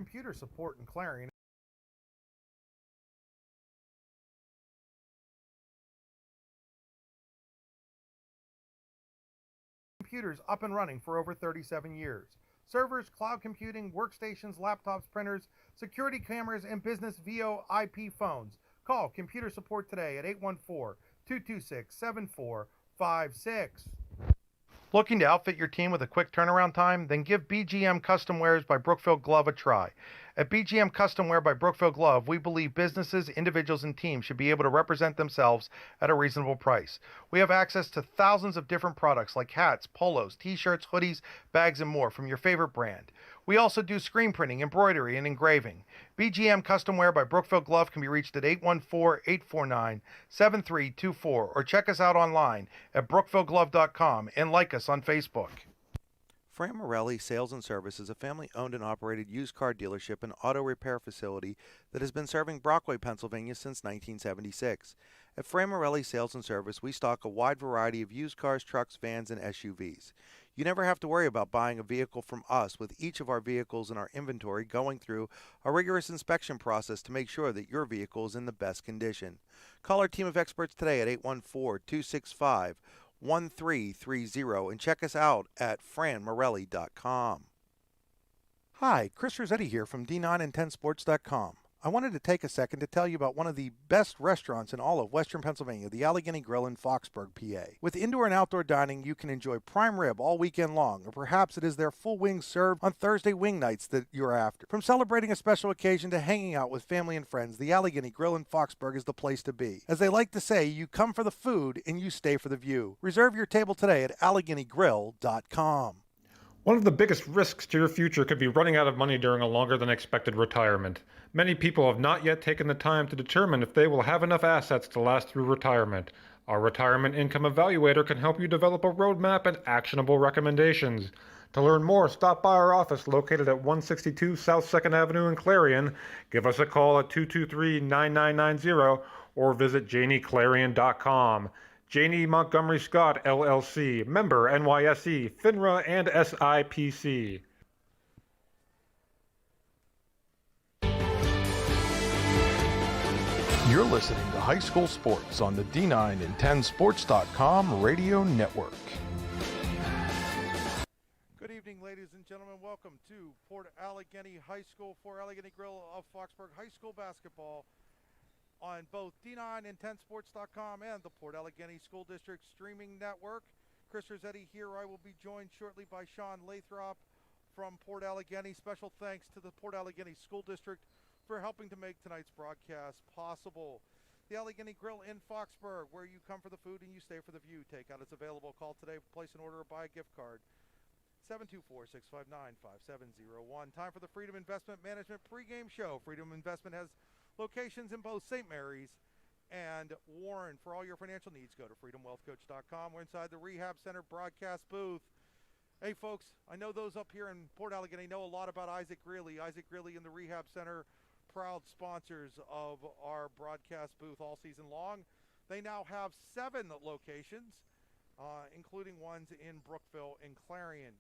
computer support in Clarion. Computers up and running for over 37 years. Servers, cloud computing, workstations, laptops, printers, security cameras, and business VoIP phones. Call computer support today at 814-226-7456. Looking to outfit your team with a quick turnaround time? Then give BGM Custom Wears by Brookfield Glove a try. At BGM Custom Wear by Brookfield Glove, we believe businesses, individuals, and teams should be able to represent themselves at a reasonable price. We have access to thousands of different products like hats, polos, t-shirts, hoodies, bags, and more from your favorite brand. We also do screen printing, embroidery, and engraving. BGM Custom Wear by Brookfield Glove can be reached at 814-849-7324 or check us out online at brookfieldglove.com and like us on Facebook. Fran Morelli Sales and Service is a family-owned and operated used car dealership and auto repair facility that has been serving Brockway, Pennsylvania since 1976. At Fran Morelli Sales and Service, we stock a wide variety of used cars, trucks, vans, and SUVs. You never have to worry about buying a vehicle from us, with each of our vehicles in our inventory going through a rigorous inspection process to make sure that your vehicle is in the best condition. Call our team of experts today at 814-265-1330 and check us out at franmorelli.com. Hi, Chris Rossetti here from D9and10sports.com. I wanted to take a second to tell you about one of the best restaurants in all of Western Pennsylvania, the Allegheny Grill in Foxburg, PA. With indoor and outdoor dining, you can enjoy prime rib all weekend long, or perhaps it is their full wings served on Thursday wing nights that you're after. From celebrating a special occasion to hanging out with family and friends, the Allegheny Grill in Foxburg is the place to be. As they like to say, you come for the food and you stay for the view. Reserve your table today at AlleghenyGrill.com. One of the biggest risks to your future could be running out of money during a longer than expected retirement. Many people have not yet taken the time to determine if they will have enough assets to last through retirement. Our Retirement Income Evaluator can help you develop a roadmap and actionable recommendations. To learn more, stop by our office located at 162 South 2nd Avenue in Clarion. Give us a call at 223-9990 or visit janieclarion.com. Janie Montgomery Scott, LLC, member NYSE, FINRA, and SIPC. You're listening to High School Sports on the D9and10sports.com radio network. Good evening, ladies and gentlemen. Welcome to Port Allegheny High School for Allegheny Grill of Foxburg High School basketball on both D9and10sports.com and the Port Allegheny School District streaming network. Chris Rossetti here. I will be joined shortly by Sean Lathrop from Port Allegheny. Special thanks to the Port Allegheny School District for helping to make tonight's broadcast possible. The Allegheny Grill in Foxburg, where you come for the food and you stay for the view. Takeout is available. Call today, place an order, or buy a gift card. 724-659-5701. Time for the Freedom Investment Management pregame show. Freedom Investment has locations in both St. Mary's and Warren. For all your financial needs, go to freedomwealthcoach.com. We're inside the Rehab Center broadcast booth. Hey, folks, I know those up here in Port Allegheny know a lot about Isaac Greeley. Isaac Greeley in the Rehab Center, proud sponsors of our broadcast booth all season long. They now have 7 locations, including ones in Brookville and Clarion.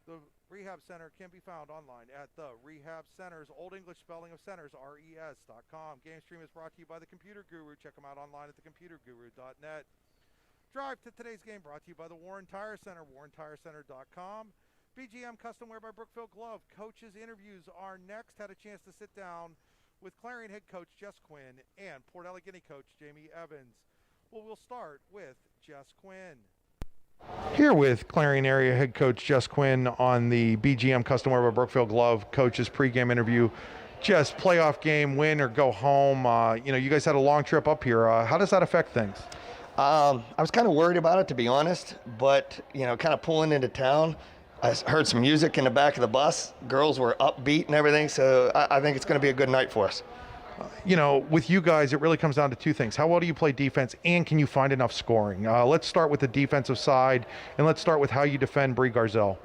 The Rehab Center can be found online at the Rehab Center's Old English spelling of centers, RES.com. Game Stream is brought to you by the Computer Guru. Check them out online at thecomputerguru.net. Drive to today's game brought to you by the Warren Tire Center, warrentirecenter.com. BGM Custom Wear by Brookfield Glove. Coaches interviews are next. Had a chance to sit down with Clarion head coach Jess Quinn and Port Allegheny coach Jade Evans. Well, we'll start with Jess Quinn. Here with Clarion area head coach Jess Quinn on the BGM Custom Wear by Brookfield Glove coaches pregame interview. Jess, playoff game, win or go home. You guys had a long trip up here. How does that affect things? I was kind of worried about it, to be honest, but, kind of pulling into town, I heard some music in the back of the bus. Girls were upbeat and everything, so I think it's going to be a good night for us. With you guys, it really comes down to two things. How well do you play defense, and can you find enough scoring? Let's start with the defensive side, and let's start with how you defend Bree Garzal.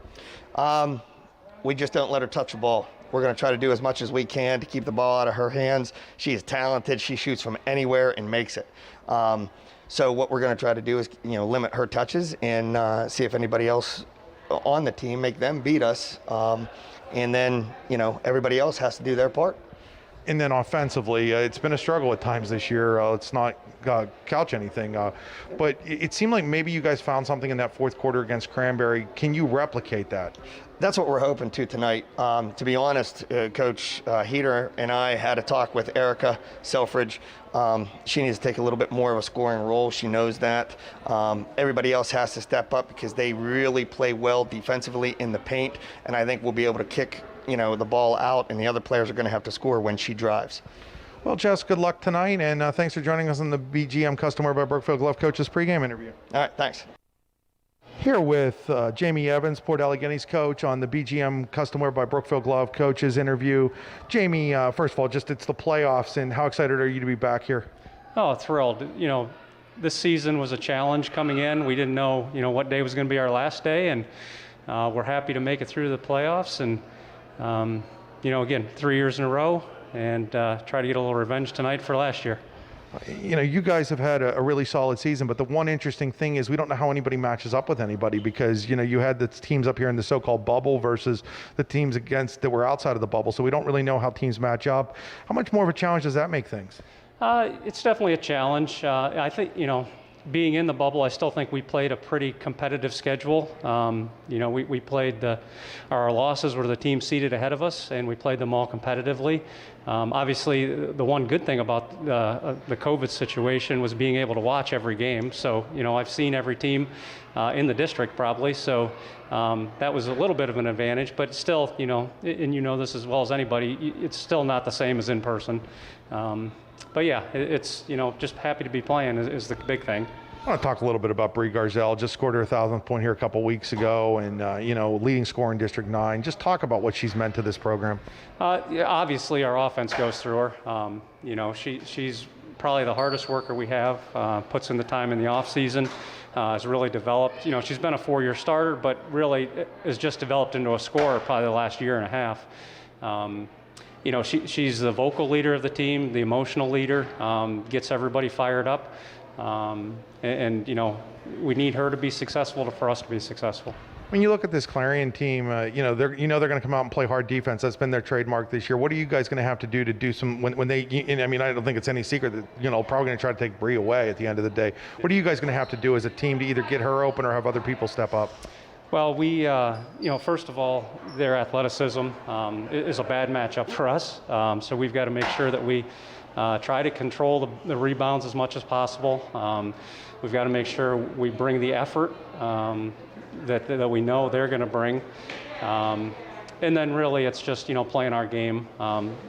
We just don't let her touch the ball. We're going to try to do as much as we can to keep the ball out of her hands. She is talented. She shoots from anywhere and makes it. So what we're going to try to do is, limit her touches and see if anybody else on the team, make them beat us, and then everybody else has to do their part. And then offensively, it's been a struggle at times this year. Let's not couch anything, but it seemed like maybe you guys found something in that fourth quarter against Cranberry. Can you replicate that? That's what we're hoping to tonight. To be honest, Coach Heater and I had a talk with Erica Selfridge. She needs to take a little bit more of a scoring role. She knows that. Everybody else has to step up because they really play well defensively in the paint, and I think we'll be able to kick the ball out, and the other players are going to have to score when she drives. Well, Jess, good luck tonight, and thanks for joining us on the BGM Custom Wear by Brookfield Glove Coaches pregame interview. All right, thanks. Here with Jamie Evans, Port Allegheny's coach, on the BGM Custom Wear by Brookfield Glove Coaches interview. Jamie, first of all, it's the playoffs, and how excited are you to be back here? Oh, thrilled. This season was a challenge coming in. We didn't know, what day was going to be our last day, and we're happy to make it through the playoffs. And, again, 3 years in a row, and try to get a little revenge tonight for last year. You guys have had a really solid season, but the one interesting thing is we don't know how anybody matches up with anybody because, you had the teams up here in the so-called bubble versus the teams that were outside of the bubble, so we don't really know how teams match up. How much more of a challenge does that make things? It's definitely a challenge. I think, being in the bubble, I still think we played a pretty competitive schedule. We played our losses were the team seated ahead of us, and we played them all competitively. Obviously, the one good thing about the COVID situation was being able to watch every game. So, I've seen every team in the district probably. So that was a little bit of an advantage, but still, and this as well as anybody, it's still not the same as in person. But yeah, it's, just happy to be playing is the big thing. I want to talk a little bit about Bree Garzal. Just scored her 1,000th point here a couple weeks ago, and leading scorer in District 9. Just talk about what she's meant to this program. Obviously, our offense goes through her. She's probably the hardest worker we have. Puts in the time in the off season. Has really developed. She's been a 4-year starter, but really has just developed into a scorer probably the last year and a half. She's the vocal leader of the team, the emotional leader, gets everybody fired up. And we need her to be successful for us to be successful. When you look at this Clarion team, they're going to come out and play hard defense. That's been their trademark this year. What are you guys going to have to do to do some when they? I don't think it's any secret that probably going to try to take Bree away at the end of the day. What are you guys going to have to do as a team to either get her open or have other people step up? Well, we, first of all, their athleticism is a bad matchup for us. So we've got to make sure that we try to control the rebounds as much as possible. We've got to make sure we bring the effort that we know they're going to bring. And then really it's just, playing our game.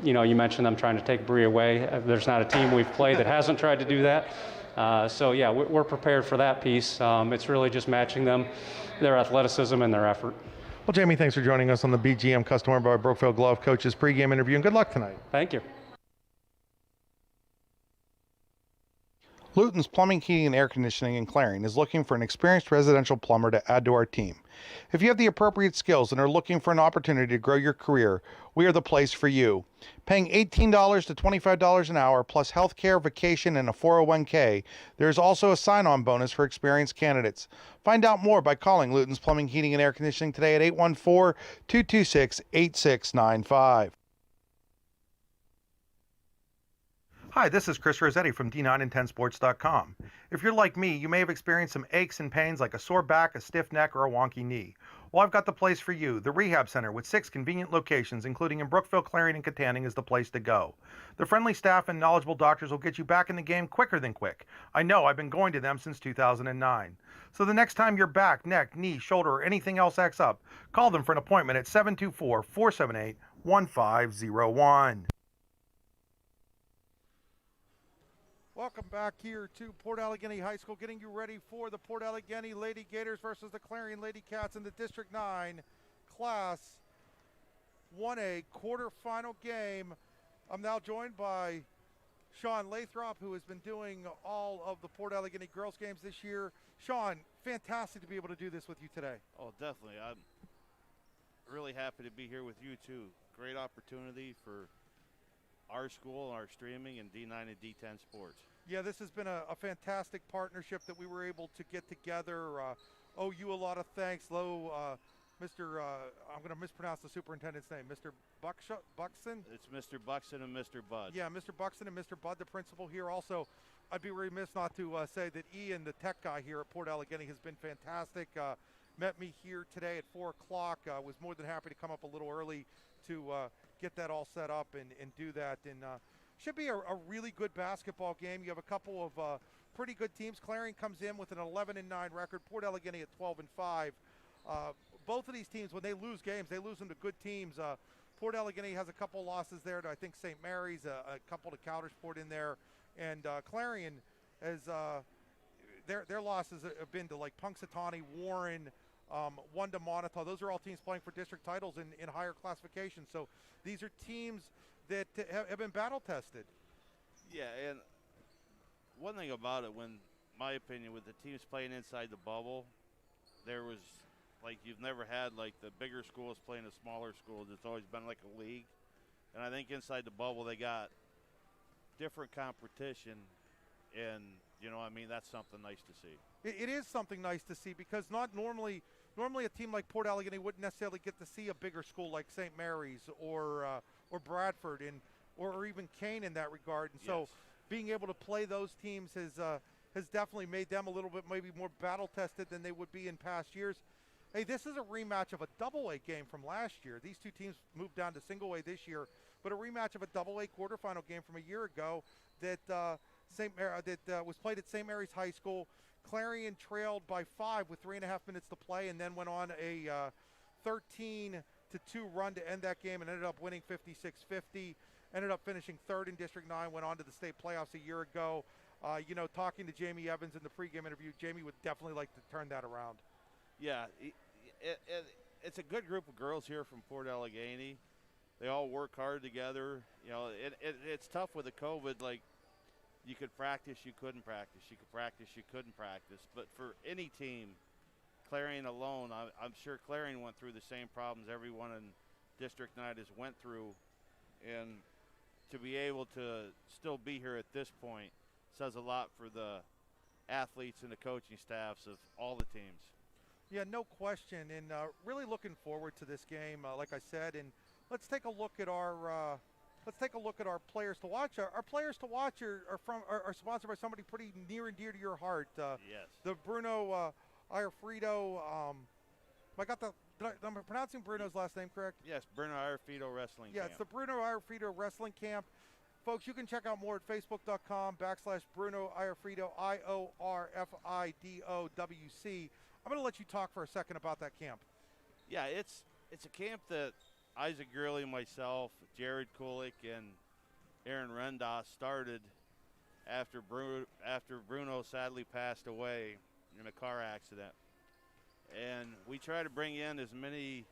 You mentioned them trying to take Bree away. There's not a team we've played that hasn't tried to do that. So yeah, we're prepared for that piece. It's really just matching them, their athleticism and their effort. Well, Jamie, thanks for joining us on the BGM Custom Wear by Brookfield Glove Coaches pregame interview, and good luck tonight. Thank you. Luton's Plumbing, Heating, and Air Conditioning in Clarion is looking for an experienced residential plumber to add to our team. If you have the appropriate skills and are looking for an opportunity to grow your career, we are the place for you. Paying $18 to $25 an hour, plus health care, vacation, and a 401k, there is also a sign-on bonus for experienced candidates. Find out more by calling Luton's Plumbing, Heating, and Air Conditioning today at 814-226-8695. Hi, this is Chris Rossetti from D9and10sports.com. If you're like me, you may have experienced some aches and pains like a sore back, a stiff neck, or a wonky knee. Well, I've got the place for you. The Rehab Center with 6 convenient locations, including in Brookville, Clarion, and Katanning, is the place to go. The friendly staff and knowledgeable doctors will get you back in the game quicker than quick. I know, I've been going to them since 2009. So the next time your back, neck, knee, shoulder, or anything else acts up, call them for an appointment at 724-478-1501. Welcome back here to Port Allegany High School, getting you ready for the Port Allegany Lady Gators versus the Clarion Lady Cats in the District 9 Class 1A quarterfinal game. I'm now joined by Sean Lathrop, who has been doing all of the Port Allegany girls games this year. Sean, fantastic to be able to do this with you today. Oh, definitely. I'm really happy to be here with you too. Great opportunity for our school, our streaming, and D9 and D10 sports. Yeah, this has been a fantastic partnership that we were able to get together. owe you a lot of thanks. Mr. I'm going to mispronounce the superintendent's name, Mr. Buxton? It's Mr. Buxton and Mr. Budd. Yeah, Mr. Buxton and Mr. Budd, the principal here. Also, I'd be remiss not to say that Ian, the tech guy here at Port Allegany, has been fantastic. Met me here today at 4 o'clock. Was more than happy to come up a little early to get that all set up and do that. And should be a really good basketball game. You have a couple of pretty good teams. Clarion comes in with an 11-9 record. Port Allegany at 12-5. Both of these teams, when they lose games, they lose them to good teams. Port Allegany has a couple losses there to, I think, St. Mary's, a couple to Coudersport in there. And Clarion has their losses have been to like Punxsutawney, Warren, one to Montauk. Those are all teams playing for district titles in higher classification. So these are teams that have been battle tested. Yeah, and one thing about it, when my opinion, with the teams playing inside the bubble, there was like you've never had like the bigger schools playing the smaller schools. It's always been like a league, and I think inside the bubble they got different competition, and I mean that's something nice to see. It is something nice to see because not normally a team like Port Allegany wouldn't necessarily get to see a bigger school like St. Mary's or Bradford or even Kane in that regard. And so being able to play those teams has definitely made them a little bit maybe more battle tested than they would be in past years. Hey, this is a rematch of a double-A game from last year. These two teams moved down to single-A this year, but a rematch of a double-A quarterfinal game from a year ago that was played at St. Mary's High School. Clarion trailed by 5 with 3.5 minutes to play and then went on a 13-2 run to end that game and ended up winning 56-50. Ended up finishing third in District 9, went on to the state playoffs a year ago. Talking to Jamie Evans in the pregame interview, Jamie would definitely like to turn that around. Yeah, it's a good group of girls here from Port Allegany. They all work hard together. It's tough with the COVID. Like, you could practice, you couldn't practice. You could practice, you couldn't practice. But for any team, Clarion alone, I'm sure Clarion went through the same problems everyone in District 9 has went through. And to be able to still be here at this point says a lot for the athletes and the coaching staffs of all the teams. Yeah, no question, and really looking forward to this game. Like I said, and let's take a look at our players to watch. Our players to watch are sponsored by somebody pretty near and dear to your heart. Yes. The Bruno Iafrito. Am I pronouncing Bruno's last name correct? Yes, Bruno Iafrito Wrestling Camp. Yeah, it's the Bruno Iafrito Wrestling Camp. Folks, you can check out more at facebook.com/Bruno Iafrito, IORFIDOWC. I'm going to let you talk for a second about that camp. Yeah, it's a camp that Isaac Gurley, myself, Jared Kulik, and Aaron Rendas started after Bruno sadly passed away in a car accident. And we try to bring in as many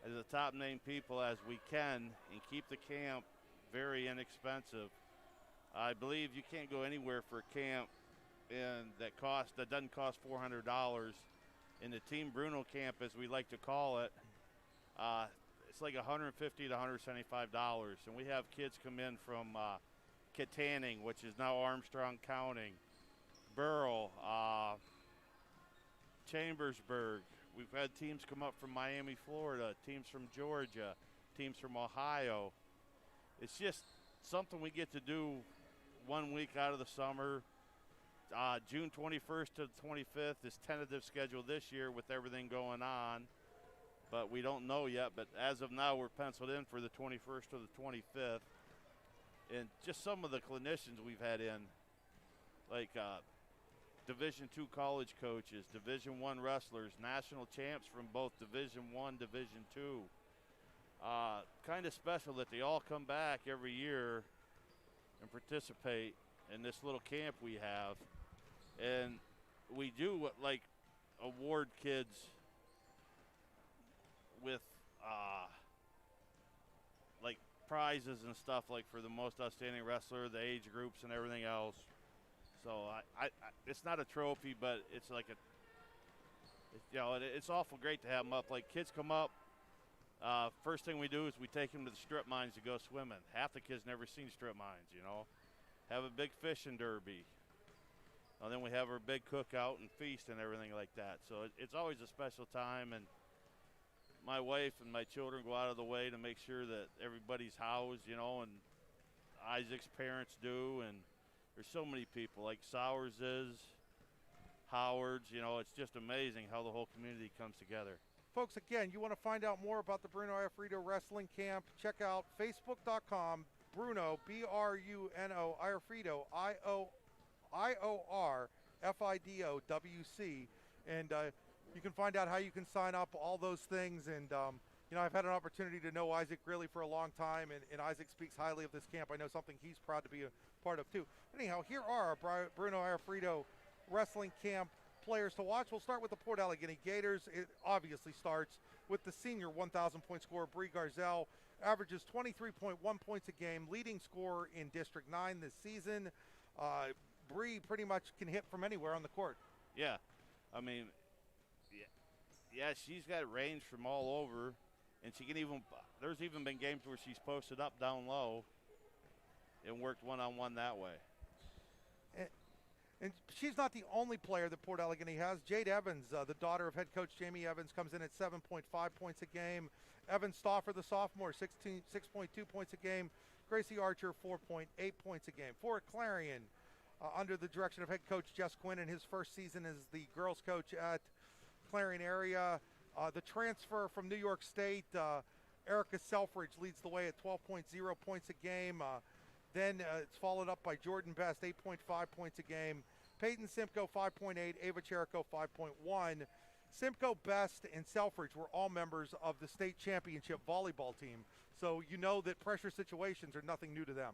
as the top name people as we can and keep the camp very inexpensive. I believe you can't go anywhere for a camp that doesn't cost $400. In the Team Bruno camp, as we like to call it, it's like $150 to $175. And we have kids come in from Kittanning, which is now Armstrong County, Burrell, Chambersburg. We've had teams come up from Miami, Florida, teams from Georgia, teams from Ohio. It's just something we get to do 1 week out of the summer. June 21st to the 25th is tentative schedule this year with everything going on, but we don't know yet. But as of now, we're penciled in for the 21st to the 25th. And just some of the clinicians we've had in, like Division II college coaches, Division I wrestlers, national champs from both Division I, Division II. Kind of special that they all come back every year and participate in this little camp we have. And we do like award kids with like prizes and stuff, like for the most outstanding wrestler, the age groups and everything else. So I it's not a trophy, but it's like it's awful great to have them up. Like kids come up, first thing we do is we take them to the strip mines to go swimming. Half the kids never seen strip mines, Have a big fishing derby. And then we have our big cookout and feast and everything like that. So it's always a special time, and my wife and my children go out of the way to make sure that everybody's housed, you know, and Isaac's parents do, and there's so many people, like Sowers is, Howard's, you know, it's just amazing how the whole community comes together. Folks, again, you want to find out more about the Bruno Iafrido Wrestling Camp, check out facebook.com, Bruno, B-R-U-N-O, Iafrido, I-O-R-F-I-D-O-W-C, and you can find out how you can sign up, all those things, and you know, I've had an opportunity to know Isaac really for a long time, and Isaac speaks highly of this camp. I know something he's proud to be a part of too. Anyhow, here are our Bruno Iafrido Wrestling Camp players to watch. We'll start with the Port Allegany Gators. It obviously starts with the senior 1,000-point scorer, Bree Garzal, averages 23.1 points a game, leading scorer in District 9 this season. Bree pretty much can hit from anywhere on the court. Yeah, I mean, yeah, she's got range from all over, and she can even, there's even been games where she's posted up, down low, and worked one-on-one that way. And she's not the only player that Port Allegany has. Jade Evans, the daughter of head coach Jamie Evans, comes in at 7.5 points a game. Evan Stauffer, the sophomore, 6.2 points a game. Gracie Archer, 4.8 points a game. For Clarion, under the direction of head coach Jess Quinn in his first season as the girls coach at Clarion area. The transfer from New York State, Erica Selfridge, leads the way at 12.0 points a game. Then it's followed up by Jordan Best, 8.5 points a game. Peyton Simcoe, 5.8. Ava Cherico, 5.1. Simcoe, Best, and Selfridge were all members of the state championship volleyball team. So you know that pressure situations are nothing new to them.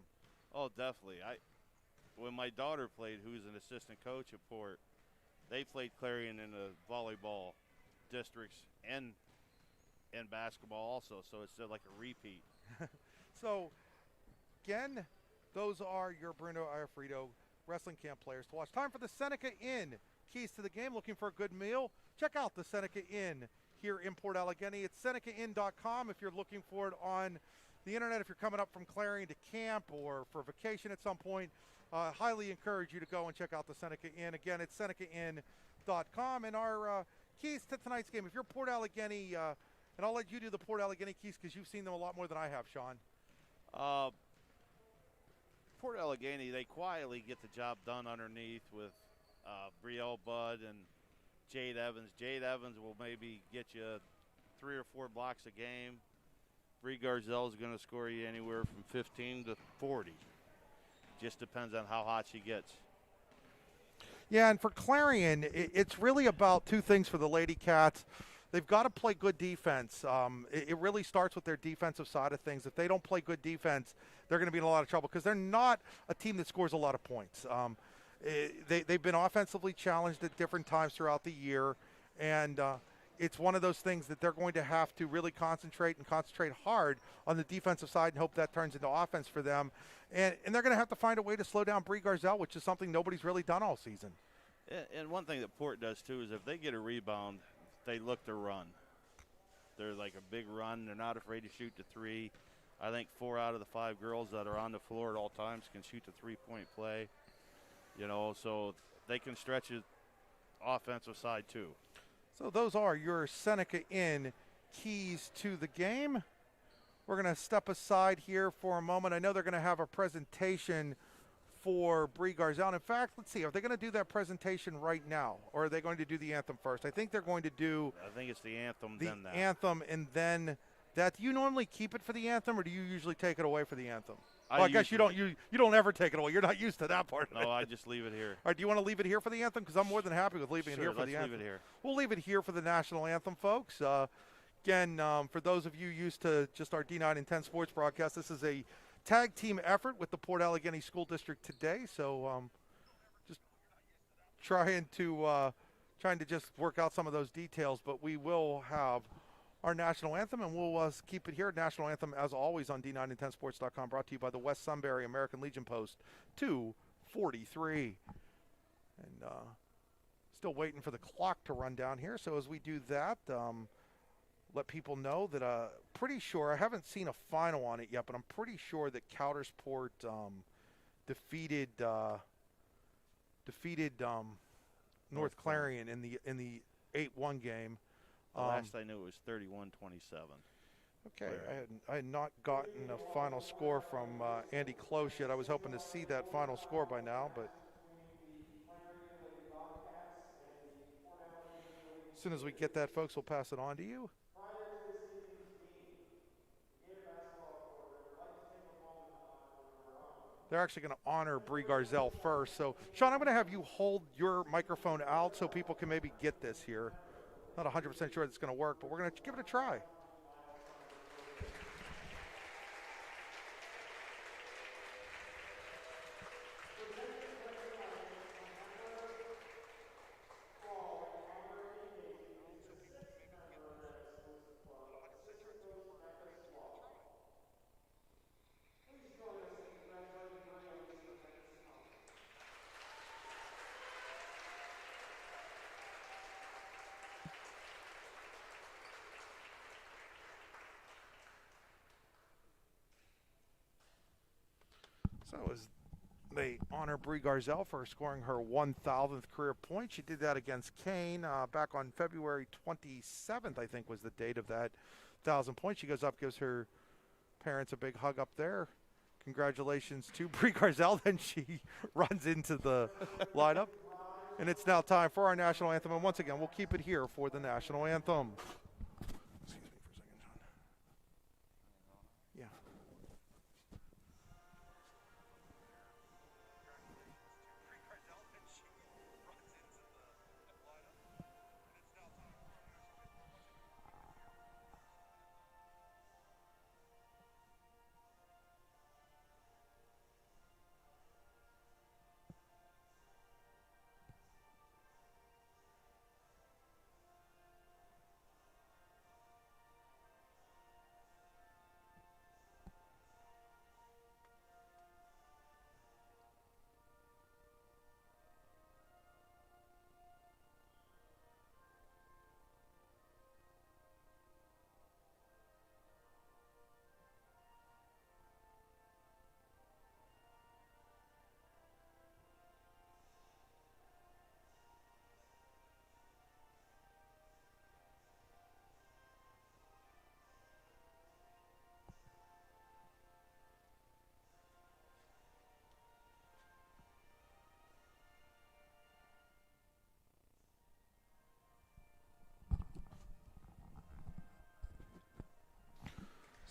Oh, definitely. When my daughter played, who's an assistant coach at Port, they played Clarion in the volleyball districts and basketball also. So it's like a repeat. So, again, those are your Bruno Iafrido Wrestling Camp players to watch. Time for the Seneca Inn. Keys to the game, looking for a good meal? Check out the Seneca Inn here in Port Allegany. It's senecainn.com if you're looking for it on the internet. If you're coming up from Clarion to camp or for vacation at some point, highly encourage you to go and check out the Seneca Inn. Again, it's senecainn.com. And our keys to tonight's game, if you're Port Allegany, and I'll let you do the Port Allegany keys because you've seen them a lot more than I have, Sean. Port Allegany, they quietly get the job done underneath with Brielle Budd and Jade Evans. Jade Evans will maybe get you 3 or 4 blocks a game. Bree Garzal is going to score you anywhere from 15 to 40. Just depends on how hot she gets. Yeah, and for Clarion, it's really about two things for the Lady Cats. They've got to play good defense. It really starts with their defensive side of things. If they don't play good defense, they're going to be in a lot of trouble because they're not a team that scores a lot of points. They've been offensively challenged at different times throughout the year, and it's one of those things that they're going to have to really concentrate hard on the defensive side and hope that turns into offense for them. And they're going to have to find a way to slow down Bree Garzal, which is something nobody's really done all season. And one thing that Port does, too, is if they get a rebound, they look to run. They're like a big run. They're not afraid to shoot the three. I think 4 out of the 5 girls that are on the floor at all times can shoot the three-point play. You know, so they can stretch it offensive side, too. So those are your Seneca Inn keys to the game. We're going to step aside here for a moment. I know they're going to have a presentation for Bree Garzal. In fact, let's see, are they going to do that presentation right now, or are they going to do the anthem first? I think they're going to do. I think it's the anthem, the then that. Anthem, and then that. Do you normally keep it for the anthem, or do you usually take it away for the anthem? I guess you don't. You don't ever take it away. You're not used to that part of it. No, I just leave it here. All right, do you want to leave it here for the anthem? Because I'm more than happy with leaving it here for the anthem. Let's leave it here. We'll leave it here for the national anthem, folks. Again, for those of you used to just our D9 and 10 sports broadcast, this is a tag team effort with the Port Allegany School District today. So just trying to just work out some of those details. But we will have our national anthem, and we'll keep it here. National anthem, as always, on D9and10sports.com, brought to you by the West Sunbury American Legion Post 243. And still waiting for the clock to run down here. So as we do that, let people know that pretty sure, I haven't seen a final on it yet, but I'm pretty sure that Coudersport defeated defeated North Clarion in the 8-1 game. Last I knew it was 31-27. Okay, I had not gotten a final score from Andy Close yet. I was hoping to see that final score by now, but as soon as we get that, folks, we'll pass it on to you. They're actually going to honor Bree Garzal first. So, Sean, I'm going to have you hold your microphone out so people can maybe get this here. Not 100% sure it's going to work, but we're going to give it a try. So as they honor Bree Garzal for scoring her 1,000th career point, she did that against Kane back on February 27th, I think was the date of that 1,000 points. She goes up, gives her parents a big hug up there. Congratulations to Bree Garzal. Then she runs into the lineup. And it's now time for our national anthem. And once again, we'll keep it here for the national anthem. Excuse me for a second, John. Yeah.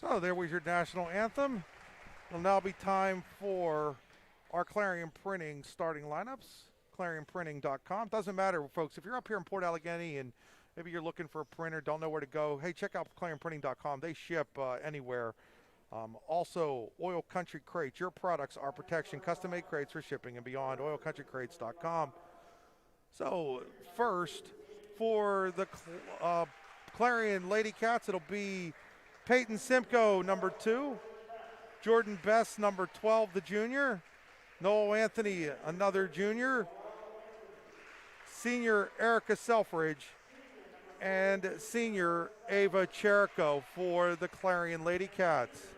So there was your national anthem. It'll now be time for our Clarion Printing starting lineups. ClarionPrinting.com. Doesn't matter, folks. If you're up here in Port Allegany and maybe you're looking for a printer, don't know where to go, hey, check out ClarionPrinting.com. They ship anywhere. Also, Oil Country Crates. Your products, our protection. Custom-made crates for shipping and beyond. OilCountryCrates.com. So first, for the Clarion Lady Cats, it'll be Peyton Simcoe, number 2. Jordan Best, number 12, the junior. Noel Anthony, another junior. Senior Erica Selfridge. And senior Ava Cherico for the Clarion Lady Cats.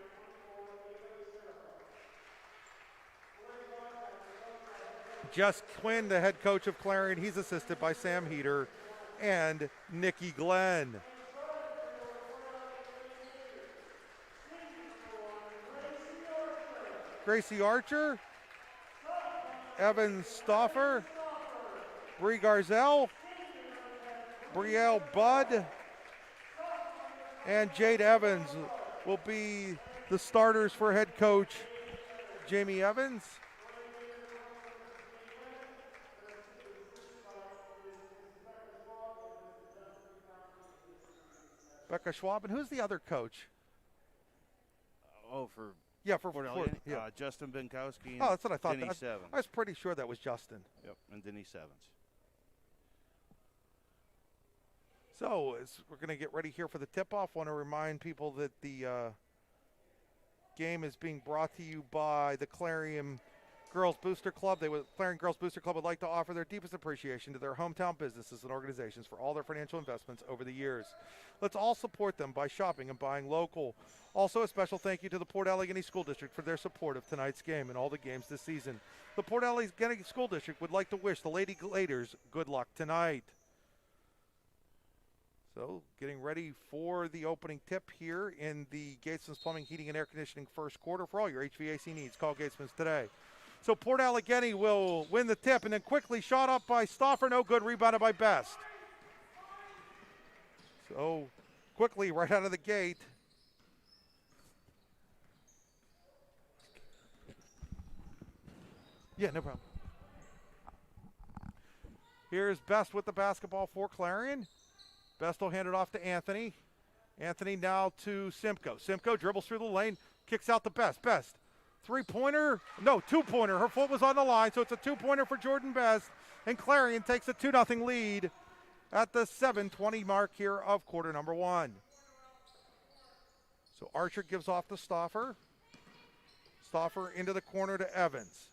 Jess Quinn, the head coach of Clarion, he's assisted by Sam Heater and Nikki Glenn. Gracie Archer, Evan Stauffer, Bree Garzal, Brielle Budd, and Jade Evans will be the starters for head coach Jamie Evans. Becca Schwab, and who's the other coach? For Port yeah. Justin Binkowski and that's what I thought. Denise Evans. I was pretty sure that was Justin. Yep, and Denise Evans. So as we're going to get ready here for the tip-off, want to remind people that the game is being brought to you by the Clarion Girls Booster Club. Clarion Girls Booster Club would like to offer their deepest appreciation to their hometown businesses and organizations for all their financial investments over the years. Let's all support them by shopping and buying local. Also, a special thank you to the Port Allegany School District for their support of tonight's game and all the games this season. The Port Allegany School District would like to wish the Lady Gladers good luck tonight. So, getting ready for the opening tip here in the Gatesman's Plumbing, Heating, and Air Conditioning first quarter. For all your HVAC needs, call Gatesman's today. So, Port Allegany will win the tip, and then quickly shot up by Stauffer. No good, rebounded by Best. So, quickly, right out of the gate. Yeah, no problem. Here's Best with the basketball for Clarion. Best will hand it off to Anthony. Anthony now to Simcoe. Simcoe dribbles through the lane, kicks out to Best. Best, three-pointer, no, two-pointer. Her foot was on the line, so it's a two-pointer for Jordan Best. And Clarion takes a 2-0 lead at the 7:20 mark here of quarter number one. So Archer gives off to Stauffer. Stauffer into the corner to Evans.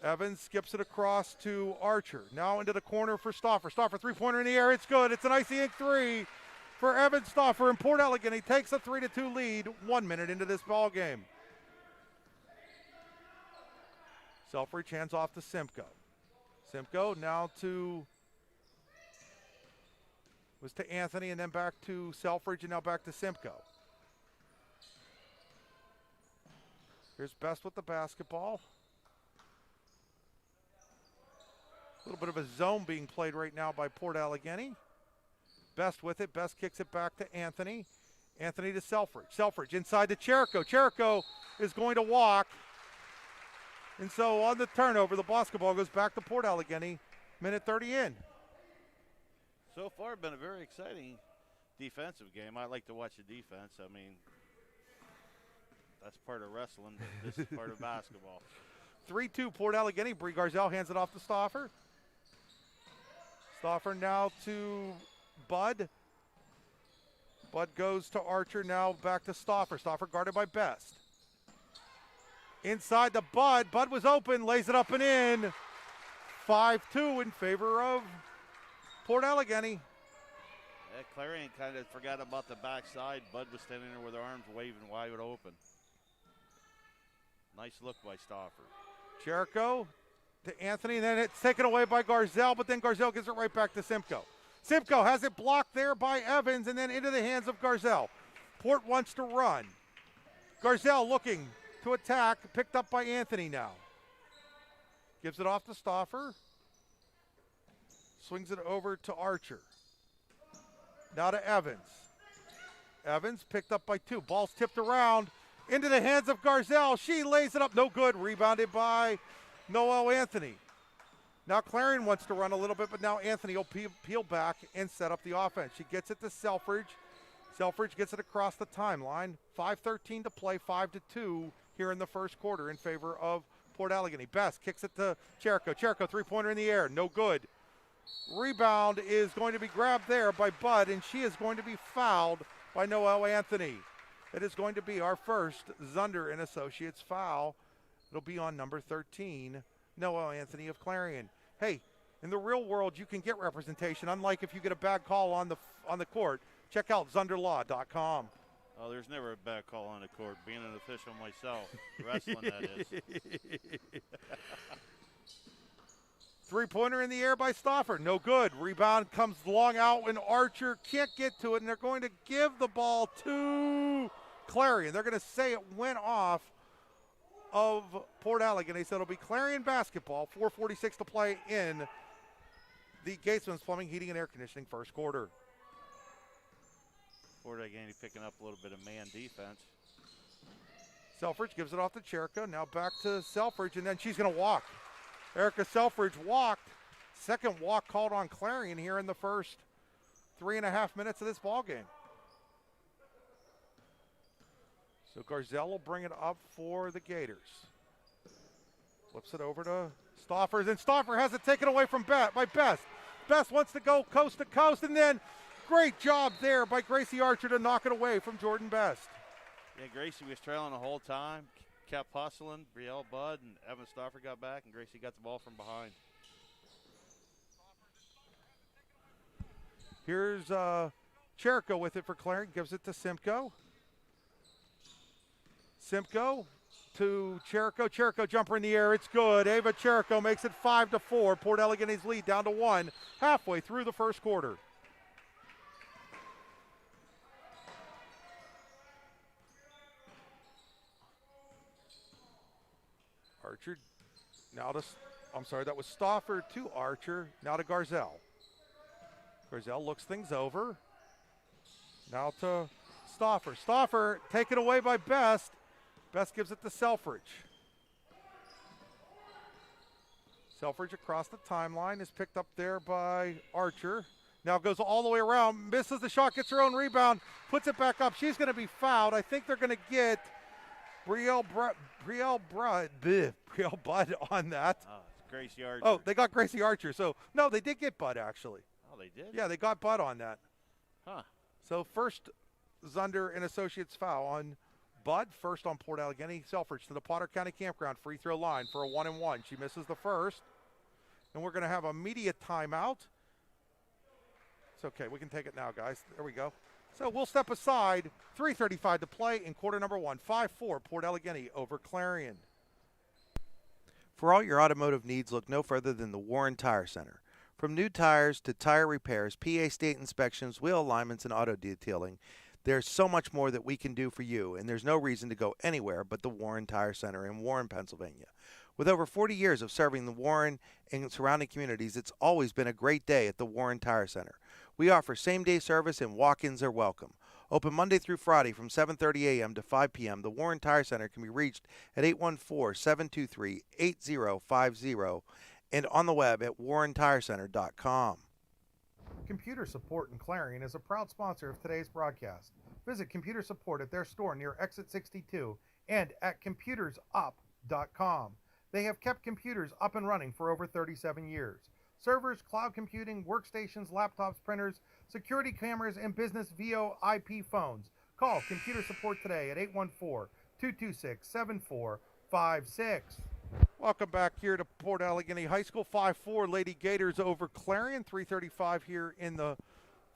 Evans skips it across to Archer. Now into the corner for Stauffer. Stauffer, three-pointer in the air. It's good. It's an icy ink three for Evans Stauffer. And Port Allegany takes a 3-2 lead 1 minute into this ball game. Selfridge hands off to Simcoe. Simcoe now was to Anthony and then back to Selfridge and now back to Simcoe. Here's Best with the basketball. A little bit of a zone being played right now by Port Allegany. Best with it. Best kicks it back to Anthony. Anthony to Selfridge. Selfridge inside to Cherico. Cherico is going to walk. And so on the turnover, the basketball goes back to Port Allegany. Minute 30 in. So far, been a very exciting defensive game. I like to watch the defense. I mean, that's part of wrestling, but this is part of basketball. 3-2 Port Allegany. Bree Garzal hands it off to Stauffer. Stauffer now to Bud. Bud goes to Archer, now back to Stauffer. Stauffer guarded by Best. Inside to Bud. Bud was open, lays it up and in. 5-2 in favor of Port Allegany. Yeah, Clarion kind of forgot about the backside. Bud was standing there with her arms waving wide open. Nice look by Stauffer. Jericho to Anthony, and then it's taken away by Garzal, but then Garzal gives it right back to Simcoe. Simcoe has it blocked there by Evans, and then into the hands of Garzal. Port wants to run. Garzal looking to attack, picked up by Anthony now. Gives it off to Stauffer. Swings it over to Archer. Now to Evans. Evans picked up by two. Ball's tipped around into the hands of Garzal. She lays it up. No good. Rebounded by Noel Anthony. Now Clarion wants to run a little bit, but now Anthony will peel back and set up the offense. She gets it to Selfridge. Selfridge gets it across the timeline. 5:13 to play, 5-2 here in the first quarter in favor of Port Allegany. Best kicks it to Cherico. Cherico, three-pointer in the air. No good. Rebound is going to be grabbed there by Bud, and she is going to be fouled by Noel Anthony. It is going to be our first Zunder and Associates foul. It'll be on number 13, Noel Anthony of Clarion. Hey, in the real world, you can get representation, unlike if you get a bad call on the court. Check out zunderlaw.com. Oh, there's never a bad call on the court. Being an official myself, wrestling that is. Three-pointer in the air by Stauffer. No good. Rebound comes long out, and Archer can't get to it, and they're going to give the ball to Clarion. They're going to say it went off of Port Allegany. So it'll be Clarion basketball. 4:46 to play in the Gatesman's Plumbing, Heating, and Air Conditioning first quarter. Port Allegany picking up a little bit of man defense. Selfridge gives it off to Cherico. Now back to Selfridge, and then she's going to walk. Erica Selfridge walked. Second walk called on Clarion here in the first 3.5 minutes of this ball game. So Garzal will bring it up for the Gators. Flips it over to Stauffer, and Stauffer has it taken away from by Best. Best wants to go coast to coast, and then great job there by Gracie Archer to knock it away from Jordan Best. Yeah, Gracie was trailing the whole time. kept hustling. Brielle, Bud, and Evan Stauffer got back, and Gracie got the ball from behind. Here's Cherico with it for Clarion. Gives it to Simcoe. Simcoe to Cherico. Cherico jumper in the air. It's good. Ava Cherico makes it 5-4. Port Elegante's lead down to 1 halfway through the first quarter. Archer now to, I'm sorry, that was Stauffer to Archer. Now to Garzal. Garzal looks things over. Now to Stauffer. Stauffer taken away by Best. Best gives it to Selfridge. Selfridge across the timeline is picked up there by Archer. Now goes all the way around, misses the shot, gets her own rebound, puts it back up. She's going to be fouled. I think they're going to get Brielle Bud on that. Oh, it's Gracie Archer. Oh, they got Gracie Archer. So, no, they did get Bud, actually. Oh, they did? Yeah, they got Bud on that. Huh. So first Zunder and Associates foul on Bud, first on Port Allegany. Selfridge to the Potter County Campground free throw line for a 1-and-1. She misses the first. And we're going to have a media timeout. It's okay. We can take it now, guys. There we go. So we'll step aside. 3:35 to play in quarter number 1. 5-4 Port Allegany over Clarion. For all your automotive needs, look no further than the Warren Tire Center. From new tires to tire repairs, PA state inspections, wheel alignments, and auto detailing, there's so much more that we can do for you, and there's no reason to go anywhere but the Warren Tire Center in Warren, Pennsylvania. With over 40 years of serving the Warren and surrounding communities, it's always been a great day at the Warren Tire Center. We offer same-day service and walk-ins are welcome. Open Monday through Friday from 7:30 a.m. to 5 p.m., the Warren Tire Center can be reached at 814-723-8050 and on the web at warrentirecenter.com. Computer Support in Clarion is a proud sponsor of today's broadcast. Visit Computer Support at their store near Exit 62 and at computersup.com. They have kept computers up and running for over 37 years. Servers, cloud computing, workstations, laptops, printers, security cameras, and business VoIP phones. Call Computer Support today at 814-226-7456. Welcome back here to Port Allegany High School. 5-4 Lady Gators over Clarion. 3:35 here in the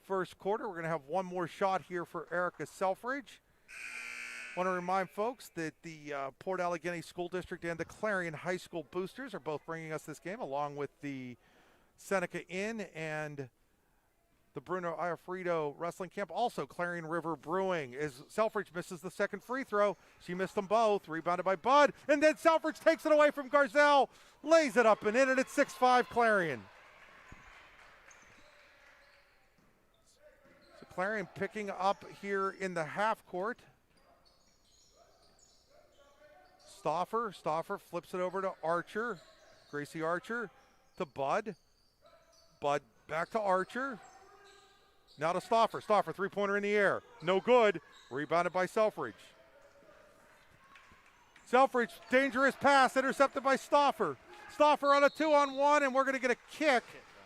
first quarter. We're going to have one more shot here for Erica Selfridge. Want to remind folks that the Port Allegany School District and the Clarion High School Boosters are both bringing us this game, along with the Seneca Inn and the Bruno Iafrido Wrestling Camp. Also, Clarion River Brewing. As Selfridge misses the second free throw, she missed them both. Rebounded by Bud, and then Selfridge takes it away from Garzal, lays it up and in, and it's 6-5 Clarion. So Clarion picking up here in the half court. Stauffer flips it over to Archer. Gracie Archer to Bud. Bud back to Archer. Now to Stauffer. Stauffer, three-pointer in the air. No good. Rebounded by Selfridge. Selfridge, dangerous pass, intercepted by Stauffer. Stauffer on a 2-on-1, and we're going to get a kick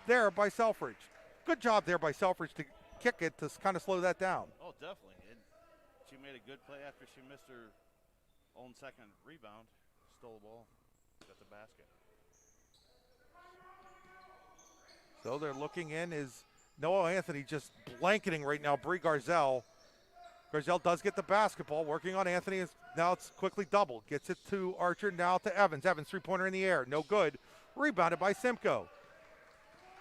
there by Selfridge. Good job there by Selfridge to kick it to kind of slow that down. Oh, definitely. And she made a good play after she missed her own second rebound. Stole the ball. Got the basket. So they're looking in. Is Noah Anthony just blanketing right now Bree Garzal. Garzal does get the basketball, working on Anthony. Now it's quickly doubled. Gets it to Archer, now to Evans. Evans, three-pointer in the air. No good. Rebounded by Simcoe.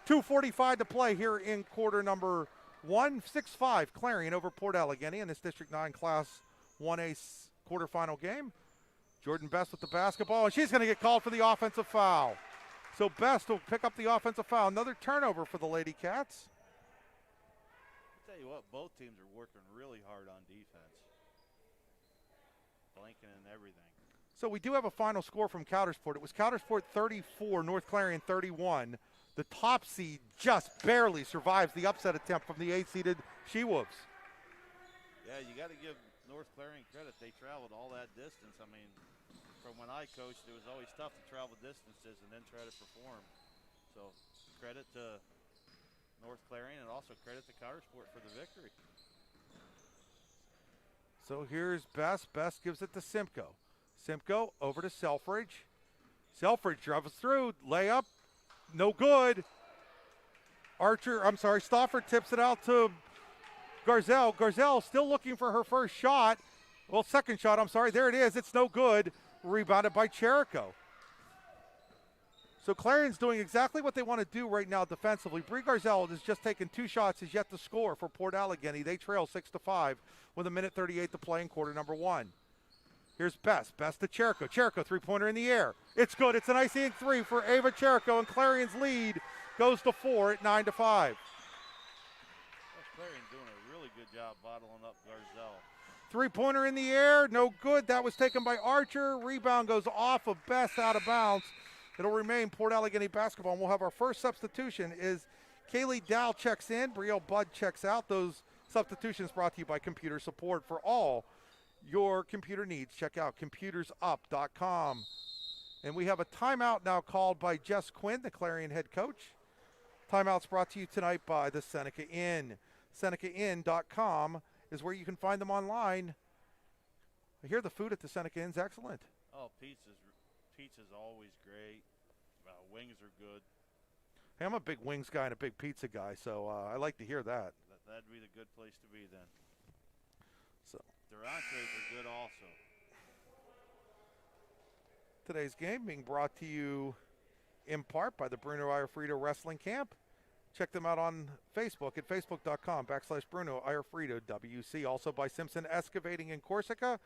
2:45 to play here in quarter number 1. 6-5 Clarion over Port Allegany in this District 9 Class 1A quarterfinal game. Jordan Best with the basketball, and she's going to get called for the offensive foul. So Best will pick up the offensive foul. Another turnover for the Lady Cats. I'll tell you what, both teams are working really hard on defense. Blanking and everything. So we do have a final score from Coudersport. It was Coudersport 34, North Clarion 31. The top seed just barely survives the upset attempt from the 8-seeded She-Wolves. Yeah, you got to give North Clarion credit. They traveled all that distance. I mean, from when I coached, it was always tough to travel distances and then try to perform. So credit to North Clarion and also credit to Coudersport for the victory. So here's Best. Best gives it to Simcoe. Simcoe over to Selfridge. Selfridge drives through, layup, no good. Stauffer tips it out to Garzal. Garzal still looking for her first shot. Well, second shot, there it is. It's no good. Rebounded by Cherico. So Clarion's doing exactly what they want to do right now defensively. Bree Garzal has just taken 2 shots, is yet to score for Port Allegany. They trail 6-5 with 1:38 to play in quarter number 1. Here's Best. Best to Cherico. Cherico, three-pointer in the air. It's good. It's an icing 3 for Ava Cherico, and Clarion's lead goes to 4 at 9-5. Clarion doing a really good job bottling up Garzal. Three-pointer in the air, no good. That was taken by Archer. Rebound goes off of Best, out of bounds. It'll remain Port Allegany basketball, and we'll have our first substitution is Kaylee Dow checks in, Brielle Budd checks out. Those substitutions brought to you by Computer Support. For all your computer needs, check out computersup.com. And we have a timeout now called by Jess Quinn, the Clarion head coach. Timeout's brought to you tonight by the Seneca Inn. SenecaInn.com is where you can find them online. I hear the food at the Seneca Inn's excellent. Oh, pizza's always great. Wings are good. Hey, I'm a big wings guy and a big pizza guy, so I like to hear that. That'd be the good place to be then. So their entrees are good also. Today's game being brought to you in part by the Bruno Iafrito Wrestling Camp. Check them out on Facebook at facebook.com/Bruno Iafrito WC. Also by Simpson Excavating in Corsica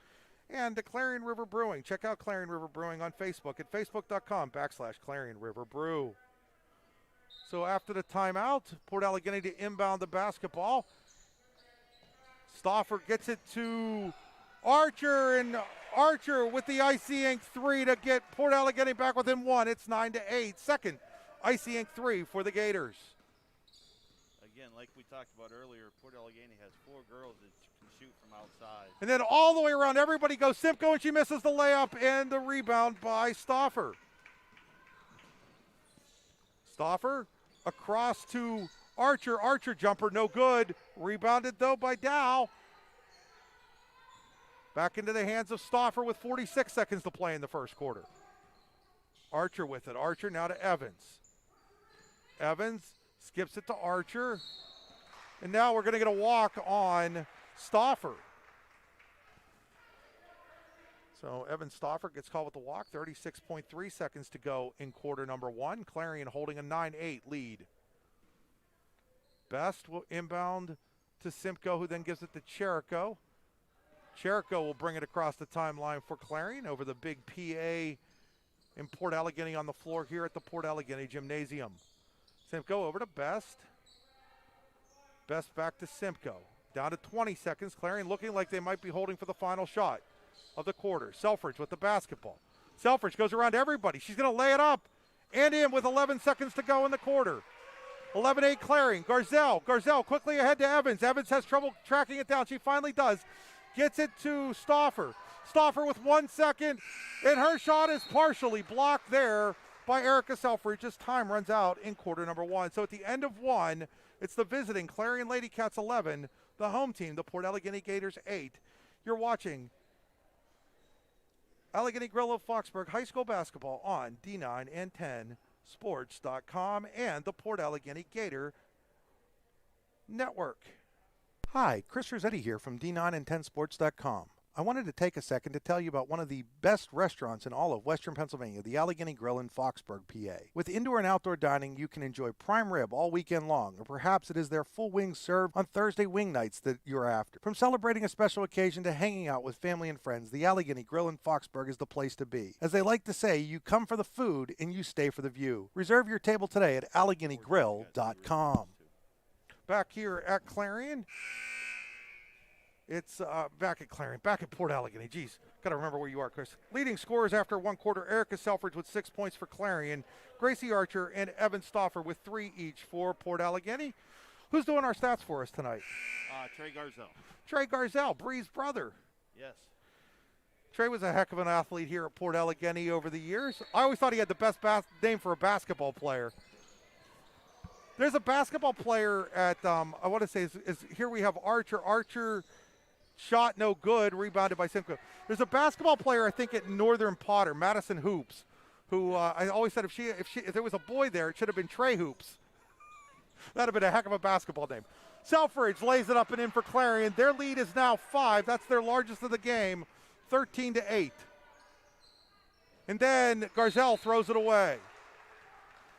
and the Clarion River Brewing. Check out Clarion River Brewing on Facebook at facebook.com/Clarion River Brew. So after the timeout, Port Allegany to inbound the basketball. Stauffer gets it to Archer, and Archer with the Icy Ink 3 to get Port Allegany back within 1. It's 9-8. Second Icy Ink 3 for the Gators. Again, like we talked about earlier, Port Allegany has 4 girls that can shoot from outside. And then all the way around, everybody goes Simcoe, and she misses the layup and the rebound by Stauffer. Stauffer across to Archer. Archer jumper, no good. Rebounded, though, by Dow. Back into the hands of Stauffer with 46 seconds to play in the first quarter. Archer with it. Archer now to Evans. Evans skips it to Archer. And now we're going to get a walk on Stauffer. So Evan Stauffer gets called with the walk. 36.3 seconds to go in quarter number 1. Clarion holding a 9-8 lead. Best will inbound to Simcoe, who then gives it to Cherico. Cherico will bring it across the timeline for Clarion over the big PA in Port Allegany on the floor here at the Port Allegany Gymnasium. Simcoe over to Best. Best back to Simcoe. Down to 20 seconds. Clarion looking like they might be holding for the final shot of the quarter. Selfridge with the basketball. Selfridge goes around everybody. She's going to lay it up and in with 11 seconds to go in the quarter. 11-8 Clarion. Garzal quickly ahead to Evans. Evans has trouble tracking it down. She finally does. Gets it to Stauffer. Stauffer with 1 second, and her shot is partially blocked there by Erica Selfridge as time runs out in quarter number 1. So at the end of 1, it's the visiting Clarion Lady Cats 11, the home team, the Port Allegany Gators 8. You're watching Allegheny Grill of Foxburg High School basketball on D9 and 10 Sports.com and the Port Allegany Gator Network. Hi, Chris Rossetti here from D9 and 10 Sports.com. I wanted to take a second to tell you about one of the best restaurants in all of Western Pennsylvania, the Allegheny Grill in Foxburg, PA. With indoor and outdoor dining, you can enjoy prime rib all weekend long, or perhaps it is their full wings served on Thursday wing nights that you're after. From celebrating a special occasion to hanging out with family and friends, the Allegheny Grill in Foxburg is the place to be. As they like to say, you come for the food and you stay for the view. Reserve your table today at AlleghenyGrill.com. Back here at Clarion. It's back at Clarion, back at Port Allegany. Geez, got to remember where you are, Chris. Leading scorers after 1 quarter, Erica Selfridge with 6 points for Clarion, Gracie Archer and Evan Stauffer with 3 each for Port Allegany. Who's doing our stats for us tonight? Trey Garzal. Trey Garzal, Bree's brother. Yes. Trey was a heck of an athlete here at Port Allegany over the years. I always thought he had the best name for a basketball player. There's a basketball player at, I want to say, here we have Archer. Archer Shot no good, rebounded by Simcoe. There's a basketball player, I think, at Northern Potter, Madison Hoops, who I always said if there was a boy there, it should have been Trey Hoops. That'd have been a heck of a basketball name. Selfridge lays it up and in for Clarion. Their lead is now 5. That's their largest of the game, 13-8. And then Garzal throws it away.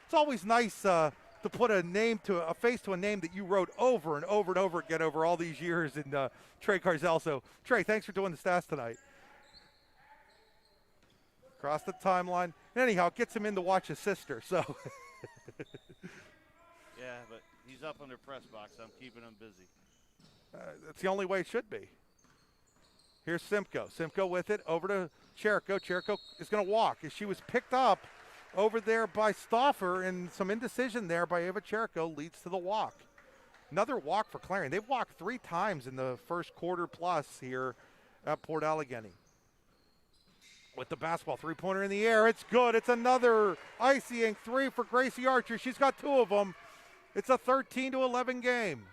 It's always nice to put a face to a name that you wrote over and over and over again over all these years in Trey Garzal. So, Trey, thanks for doing the stats tonight. Across the timeline. Anyhow, it gets him in to watch his sister, so. Yeah, but he's up on their press box. I'm keeping him busy. That's the only way it should be. Here's Simcoe. Simcoe with it over to Cherico. Cherico is going to walk as she was picked up over there by Stauffer, and some indecision there by Ava Cherico leads to the walk. Another walk for Clarion. They've walked 3 times in the first quarter plus here at Port Allegany. With the basketball, 3-pointer in the air. It's good. It's another icy ink 3 for Gracie Archer. She's got 2 of them. It's a 13-11 game.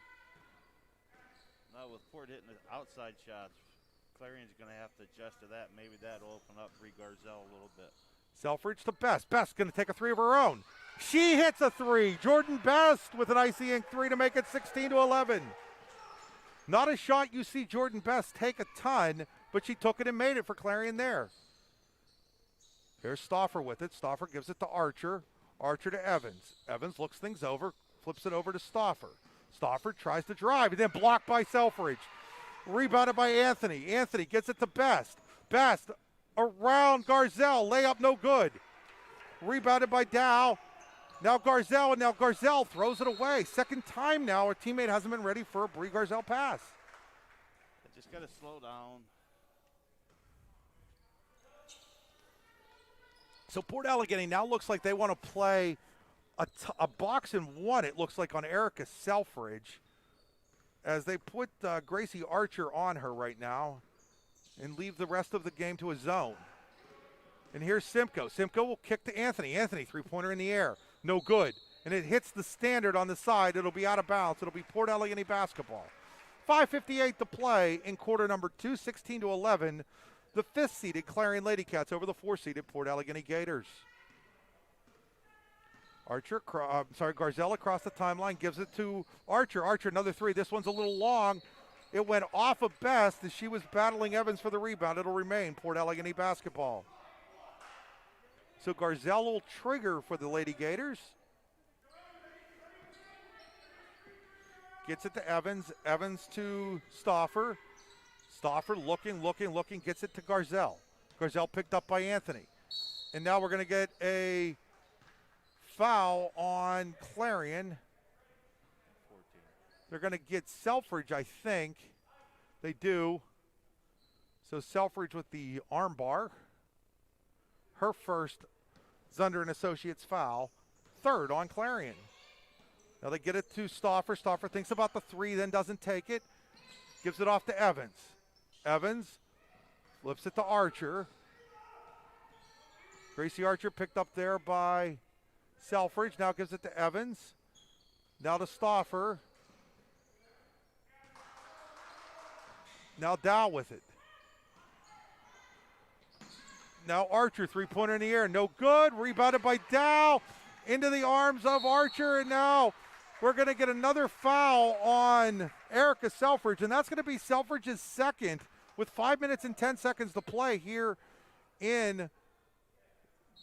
Now with Port hitting the outside shots, Clarion's going to have to adjust to that. Maybe that'll open up Bree Garzal a little bit. Selfridge to Best. Best going to take a 3 of her own. She hits a 3. Jordan Best with an icy ink 3 to make it 16-11. Not a shot you see Jordan Best take a ton, but she took it and made it for Clarion there. Here's Stauffer with it. Stauffer gives it to Archer. Archer to Evans. Evans looks things over, flips it over to Stauffer. Stauffer tries to drive and then blocked by Selfridge. Rebounded by Anthony. Anthony gets it to Best. Best around Garzal. Layup no good. Rebounded by Dow. Now Garzal, and now Garzal throws it away. Second time now, a teammate hasn't been ready for a Bree Garzal pass. I just got to slow down. So Port Allegany now looks like they want to play a box and 1, it looks like, on Erica Selfridge, as they put Gracie Archer on her right now and leave the rest of the game to a zone. And here's Simcoe. Simcoe will kick to Anthony. Anthony, 3-pointer in the air. No good. And it hits the standard on the side. It'll be out of bounds. It'll be Port Allegany basketball. 5:58 to play in quarter number 2, 16-11. The 5th-seeded Clarion Lady Cats over the 4th-seeded Port Allegany Gators. Garzal across the timeline, gives it to Archer. Archer, another 3. This one's a little long. It went off of Best as she was battling Evans for the rebound. It'll remain Port Allegany basketball. So Garzal will trigger for the Lady Gators. Gets it to Evans. Evans to Stauffer. Stauffer looking, gets it to Garzal. Garzal picked up by Anthony. And now we're going to get a foul on Clarion. 14. They're going to get Selfridge, I think. They do. So Selfridge with the arm bar. Her first Zunder and Associates foul. 3rd on Clarion. Now they get it to Stauffer. Stauffer thinks about the 3, then doesn't take it. Gives it off to Evans. Evans flips it to Archer. Gracie Archer picked up there by Selfridge. Now gives it to Evans. Now to Stauffer. Now Dow with it. Now Archer, 3-pointer in the air. No good. Rebounded by Dow. Into the arms of Archer. And now we're going to get another foul on Erica Selfridge. And that's going to be Selfridge's 2nd with 5 minutes and 10 seconds to play here in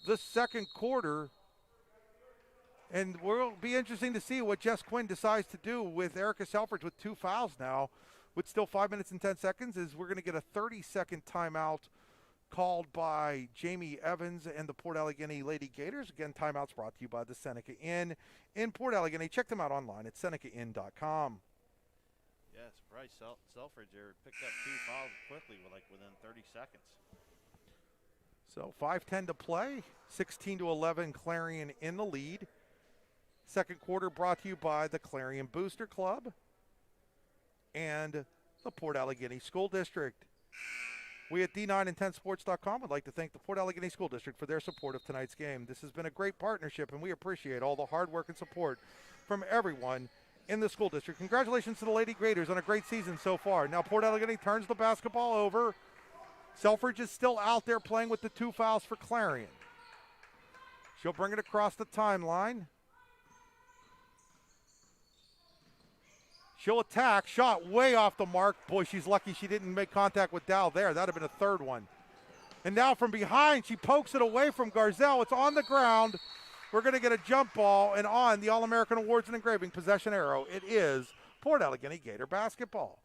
the 2nd quarter. And will be interesting to see what Jess Quinn decides to do with Erica Selfridge with 2 fouls now. With still 5 minutes and 10 seconds, is we're going to get a 30-second timeout called by Jamie Evans and the Port Allegany Lady Gators. Again, timeouts brought to you by the Seneca Inn in Port Allegany. Check them out online at senecainn.com. Yeah, surprise Selfridge there picked up 2 fouls quickly, within 30 seconds. So 5:10 to play, 16-11 Clarion in the lead. 2nd quarter brought to you by the Clarion Booster Club and the Port Allegany School District. We at D9and10sports.com would like to thank the Port Allegany School District for their support of tonight's game. This has been a great partnership, and we appreciate all the hard work and support from everyone in the school district. Congratulations to the Lady Gators on a great season so far. Now Port Allegany turns the basketball over. Selfridge is still out there playing with the 2 fouls for Clarion. She'll bring it across the timeline. She'll attack. Shot way off the mark. Boy, she's lucky she didn't make contact with Dow there. That would have been a third one. And now from behind, she pokes it away from Garzal. It's on the ground. We're going to get a jump ball, and on the All-American Awards and Engraving possession arrow, it is Port Allegany Gator basketball.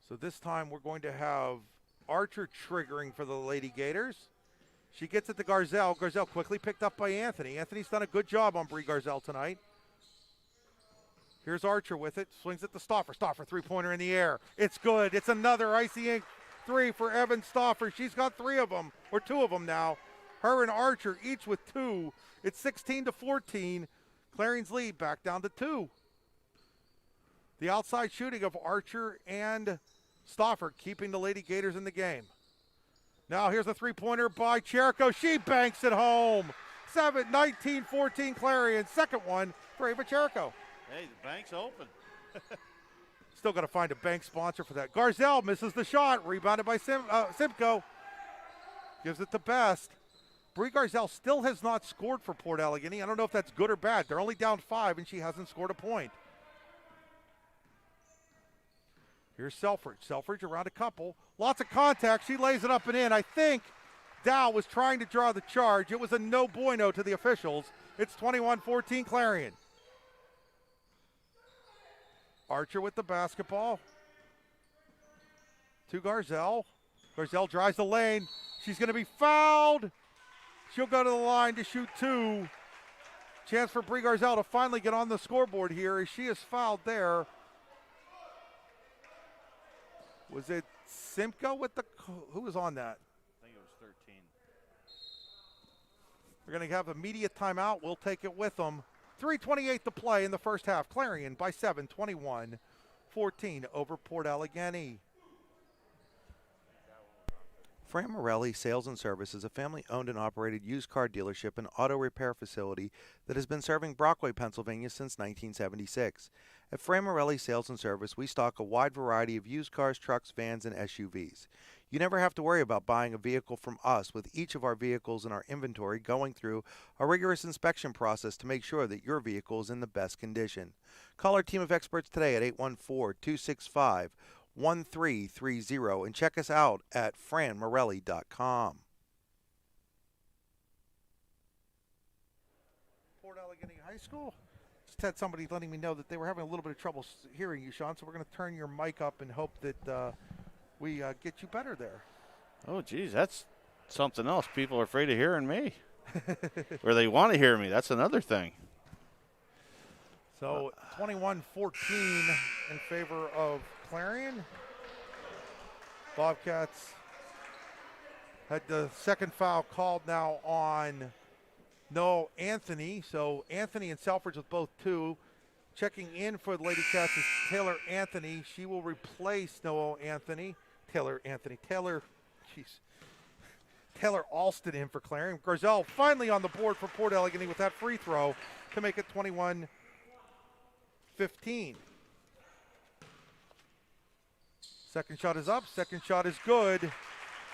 So this time we're going to have Archer triggering for the Lady Gators. She gets it to Garzal. Garzal quickly picked up by Anthony. Anthony's done a good job on Bree Garzal tonight. Here's Archer with it. Swings it to Stauffer. Stauffer, three-pointer in the air. It's good. It's another icy ink three for Evan Stauffer. She's got 3 of them, or 2 of them now. Her and Archer each with 2. It's 16-14. Clarion's lead back down to 2. The outside shooting of Archer and Stauffer keeping the Lady Gators in the game. Now here's a three-pointer by Cherico. She banks it home. 19-14 Clarion. Second one for Ava Cherico. Hey, the bank's open. Still got to find a bank sponsor for that. Garzal misses the shot. Rebounded by Simcoe. Gives it to Best. Bree Garzal still has not scored for Port Allegany. I don't know if that's good or bad. They're only down 5, and she hasn't scored a point. Here's Selfridge. Selfridge around a couple. Lots of contact. She lays it up and in. I think Dow was trying to draw the charge. It was a no bueno to the officials. It's 21-14 Clarion. Archer with the basketball. To Garzal. Garzal drives the lane. She's going to be fouled. She'll go to the line to shoot 2. Chance for Bree Garzal to finally get on the scoreboard here as she is fouled there. Was it Simcoe with the, who was on that? I think it was 13. We're going to have a media timeout. We'll take it with them. 3:28 to play in the first half. Clarion by 7, 21-14 over Port Allegany. Fran Morelli Sales and Service is a family-owned and operated used car dealership and auto repair facility that has been serving Brockway, Pennsylvania since 1976. At Fran Morelli Sales and Service, we stock a wide variety of used cars, trucks, vans, and SUVs. You never have to worry about buying a vehicle from us, with each of our vehicles in our inventory going through a rigorous inspection process to make sure that your vehicle is in the best condition. Call our team of experts today at 814-265-1330 and check us out at franmorelli.com. Port Allegany High School. Just had somebody letting me know that they were having a little bit of trouble hearing you, Sean, so we're going to turn your mic up and hope that we get you better there. Oh, geez, that's something else. People are afraid of hearing me. Or they want to hear me. That's another thing. So 21-14 in favor of Clarion. Bobcats had the second foul called now on Anthony. So Anthony and Selfridge with both 2. Checking in for the Lady Cats is Taylor Anthony. She will replace Anthony. Taylor Alston in for Clarion. Garzal finally on the board for Port Allegany with that free throw to make it 21-15. Second shot is up. Second shot is good.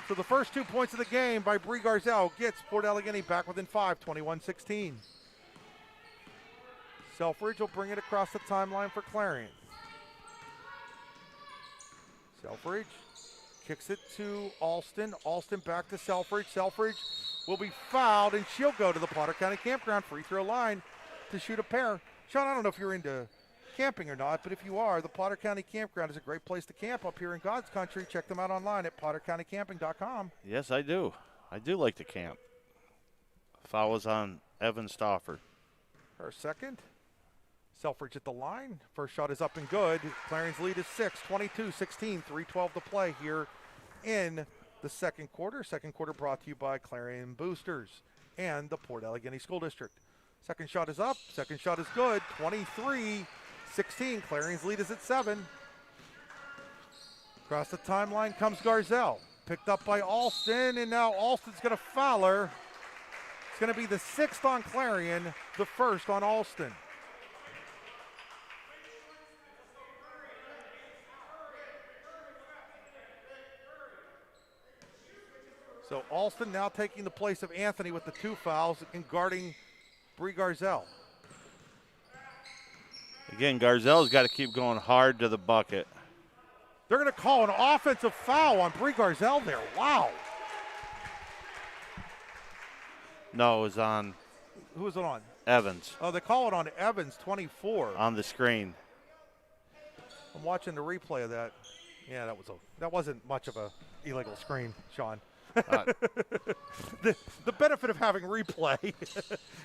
So the first 2 points of the game by Bree Garzal gets Port Allegany back within 5, 21-16. Selfridge will bring it across the timeline for Clarion. Selfridge kicks it to Alston. Alston back to Selfridge. Selfridge will be fouled, and she'll go to the Potter County Campground free throw line to shoot a pair. Sean, I don't know if you're into camping or not, but if you are, the Potter County Campground is a great place to camp up here in God's country. Check them out online at pottercountycamping.com. Yes, I do. I do like to camp. Foul was on Evan Stauffer. Her second. Selfridge at the line. First shot is up and good. Clarion's lead is 6, 22-16, 3:12 to play here in the second quarter. Second quarter brought to you by Clarion Boosters and the Port Allegany School District. Second shot is up. Second shot is good. 23-16. Clarion's lead is at 7. Across the timeline comes Garzal. Picked up by Alston, and now Alston's going to foul her. going to be the 6th on Clarion, the 1st on Alston. So Alston now taking the place of Anthony with the 2 fouls and guarding Bree Garzal. Again, Garzal's got to keep going hard to the bucket. They're going to call an offensive foul on Bree Garzal there. Wow. No, it was on Who was it on? Evans. Oh, they call it on Evans, 24. On the screen. I'm watching the replay of that. Yeah, that wasn't much of a illegal screen, Sean. The benefit of having replay,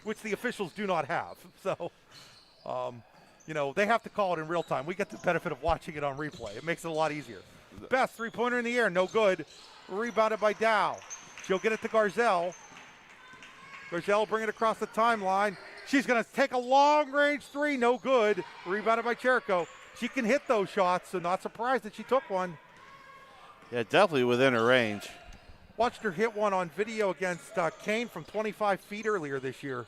which the officials do not have. So, they have to call it in real time. We get the benefit of watching it on replay. It makes it a lot easier. Best 3-pointer in the air, no good. Rebounded by Dow. She'll get it to Garzal. Garzal will bring it across the timeline. She's going to take a long-range 3, no good. Rebounded by Cherico. She can hit those shots, so not surprised that she took one. Yeah, definitely within her range. Watched her hit one on video against Kane from 25 feet earlier this year.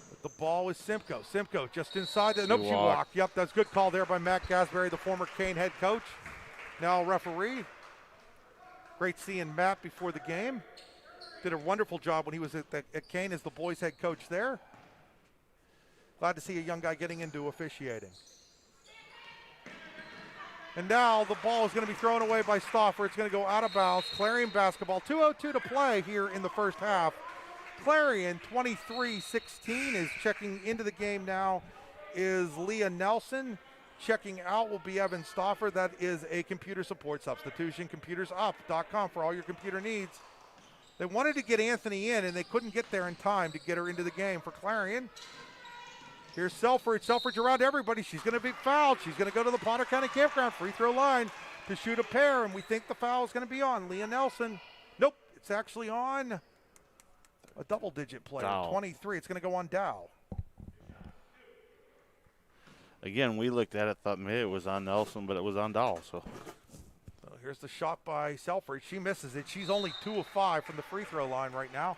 But the ball is Simcoe. Simcoe just inside. She walked. Yep, that's a good call there by Matt Gasberry, the former Kane head coach. Now referee. Great seeing Matt before the game. Did a wonderful job when he was at Kane as the boys head coach there. Glad to see a young guy getting into officiating. And now the ball is going to be thrown away by Stauffer. It's going to go out of bounds. Clarion basketball. 2:02 to play here in the first half. Clarion 23-16 is checking into the game now is Leah Nelson. Checking out will be Evan Stauffer. That is a computer support substitution. ComputersUp.com for all your computer needs. They wanted to get Anthony in, and they couldn't get there in time to get her into the game for Clarion. Here's Selfridge. Selfridge around everybody. She's going to be fouled. She's going to go to the Potter County Campground free throw line to shoot a pair, and we think the foul is going to be on Leah Nelson. Nope, it's actually on a double-digit player, Dow. 23. It's going to go on Dow. Again, we looked at it, thought maybe it was on Nelson, but it was on Dow. So here's the shot by Selfridge. She misses it. She's only 2 of 5 from the free throw line right now.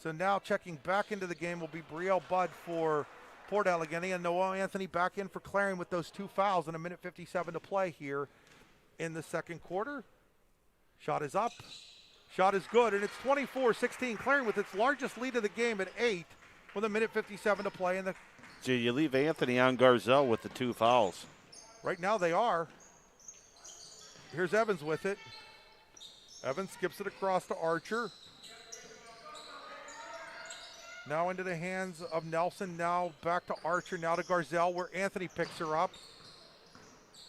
So now checking back into the game will be Brielle Budd for Port Allegheny, and Noah Anthony back in for Clarion with those 2 fouls and a minute 57 to play here in the second quarter. Shot is up. Shot is good, and it's 24-16. Clarion with its largest lead of the game at 8 with a minute 57 to play in the. So you leave Anthony on Garzal with the 2 fouls. Right now they are. Here's Evans with it. Evans skips it across to Archer. Now into the hands of Nelson. Now back to Archer. Now to Garzal where Anthony picks her up.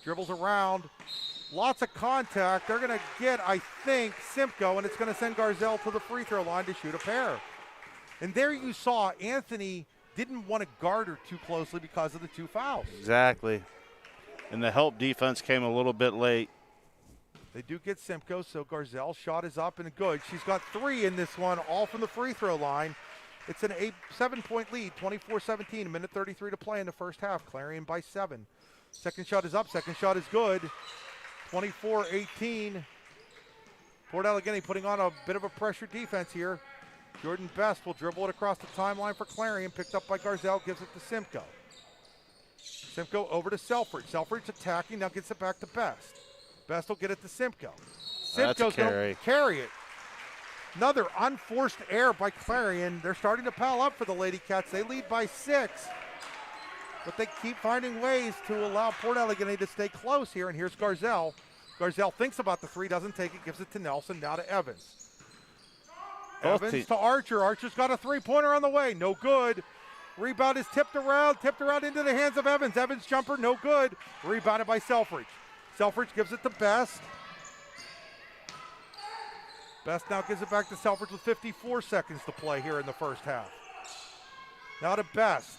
Dribbles around. Lots of contact. They're going to get, I think, Simcoe, and it's going to send Garzal to the free throw line to shoot a pair. And there you saw Anthony didn't want to guard her too closely because of the 2 fouls. Exactly. And the help defense came a little bit late. They do get Simcoe, so Garzal's shot is up and good. She's got 3 in this one, all from the free throw line. It's an 7-point lead, 24-17, a minute 33 to play in the first half. Clarion by 7. Second shot is up, second shot is good. 24-18. Port Allegheny putting on a bit of a pressure defense here. Jordan Best will dribble it across the timeline for Clarion, picked up by Garzal, gives it to Simcoe. Simcoe over to Selfridge. Selfridge attacking, now gets it back to Best. Best will get it to Simcoe. Simcoe's going to carry it. Another unforced error by Clarion. They're starting to pile up for the Lady Cats. They lead by 6. But they keep finding ways to allow Port Allegheny to stay close here. And here's Garzal. Garzal thinks about the 3, doesn't take it, gives it to Nelson, now to Evans. Evans to Archer. Archer's got a 3-pointer on the way. No good. Rebound is tipped around into the hands of Evans. Evans jumper, no good. Rebounded by Selfridge. Selfridge gives it to Best. Best now gives it back to Selfridge with 54 seconds to play here in the first half. Now to Best.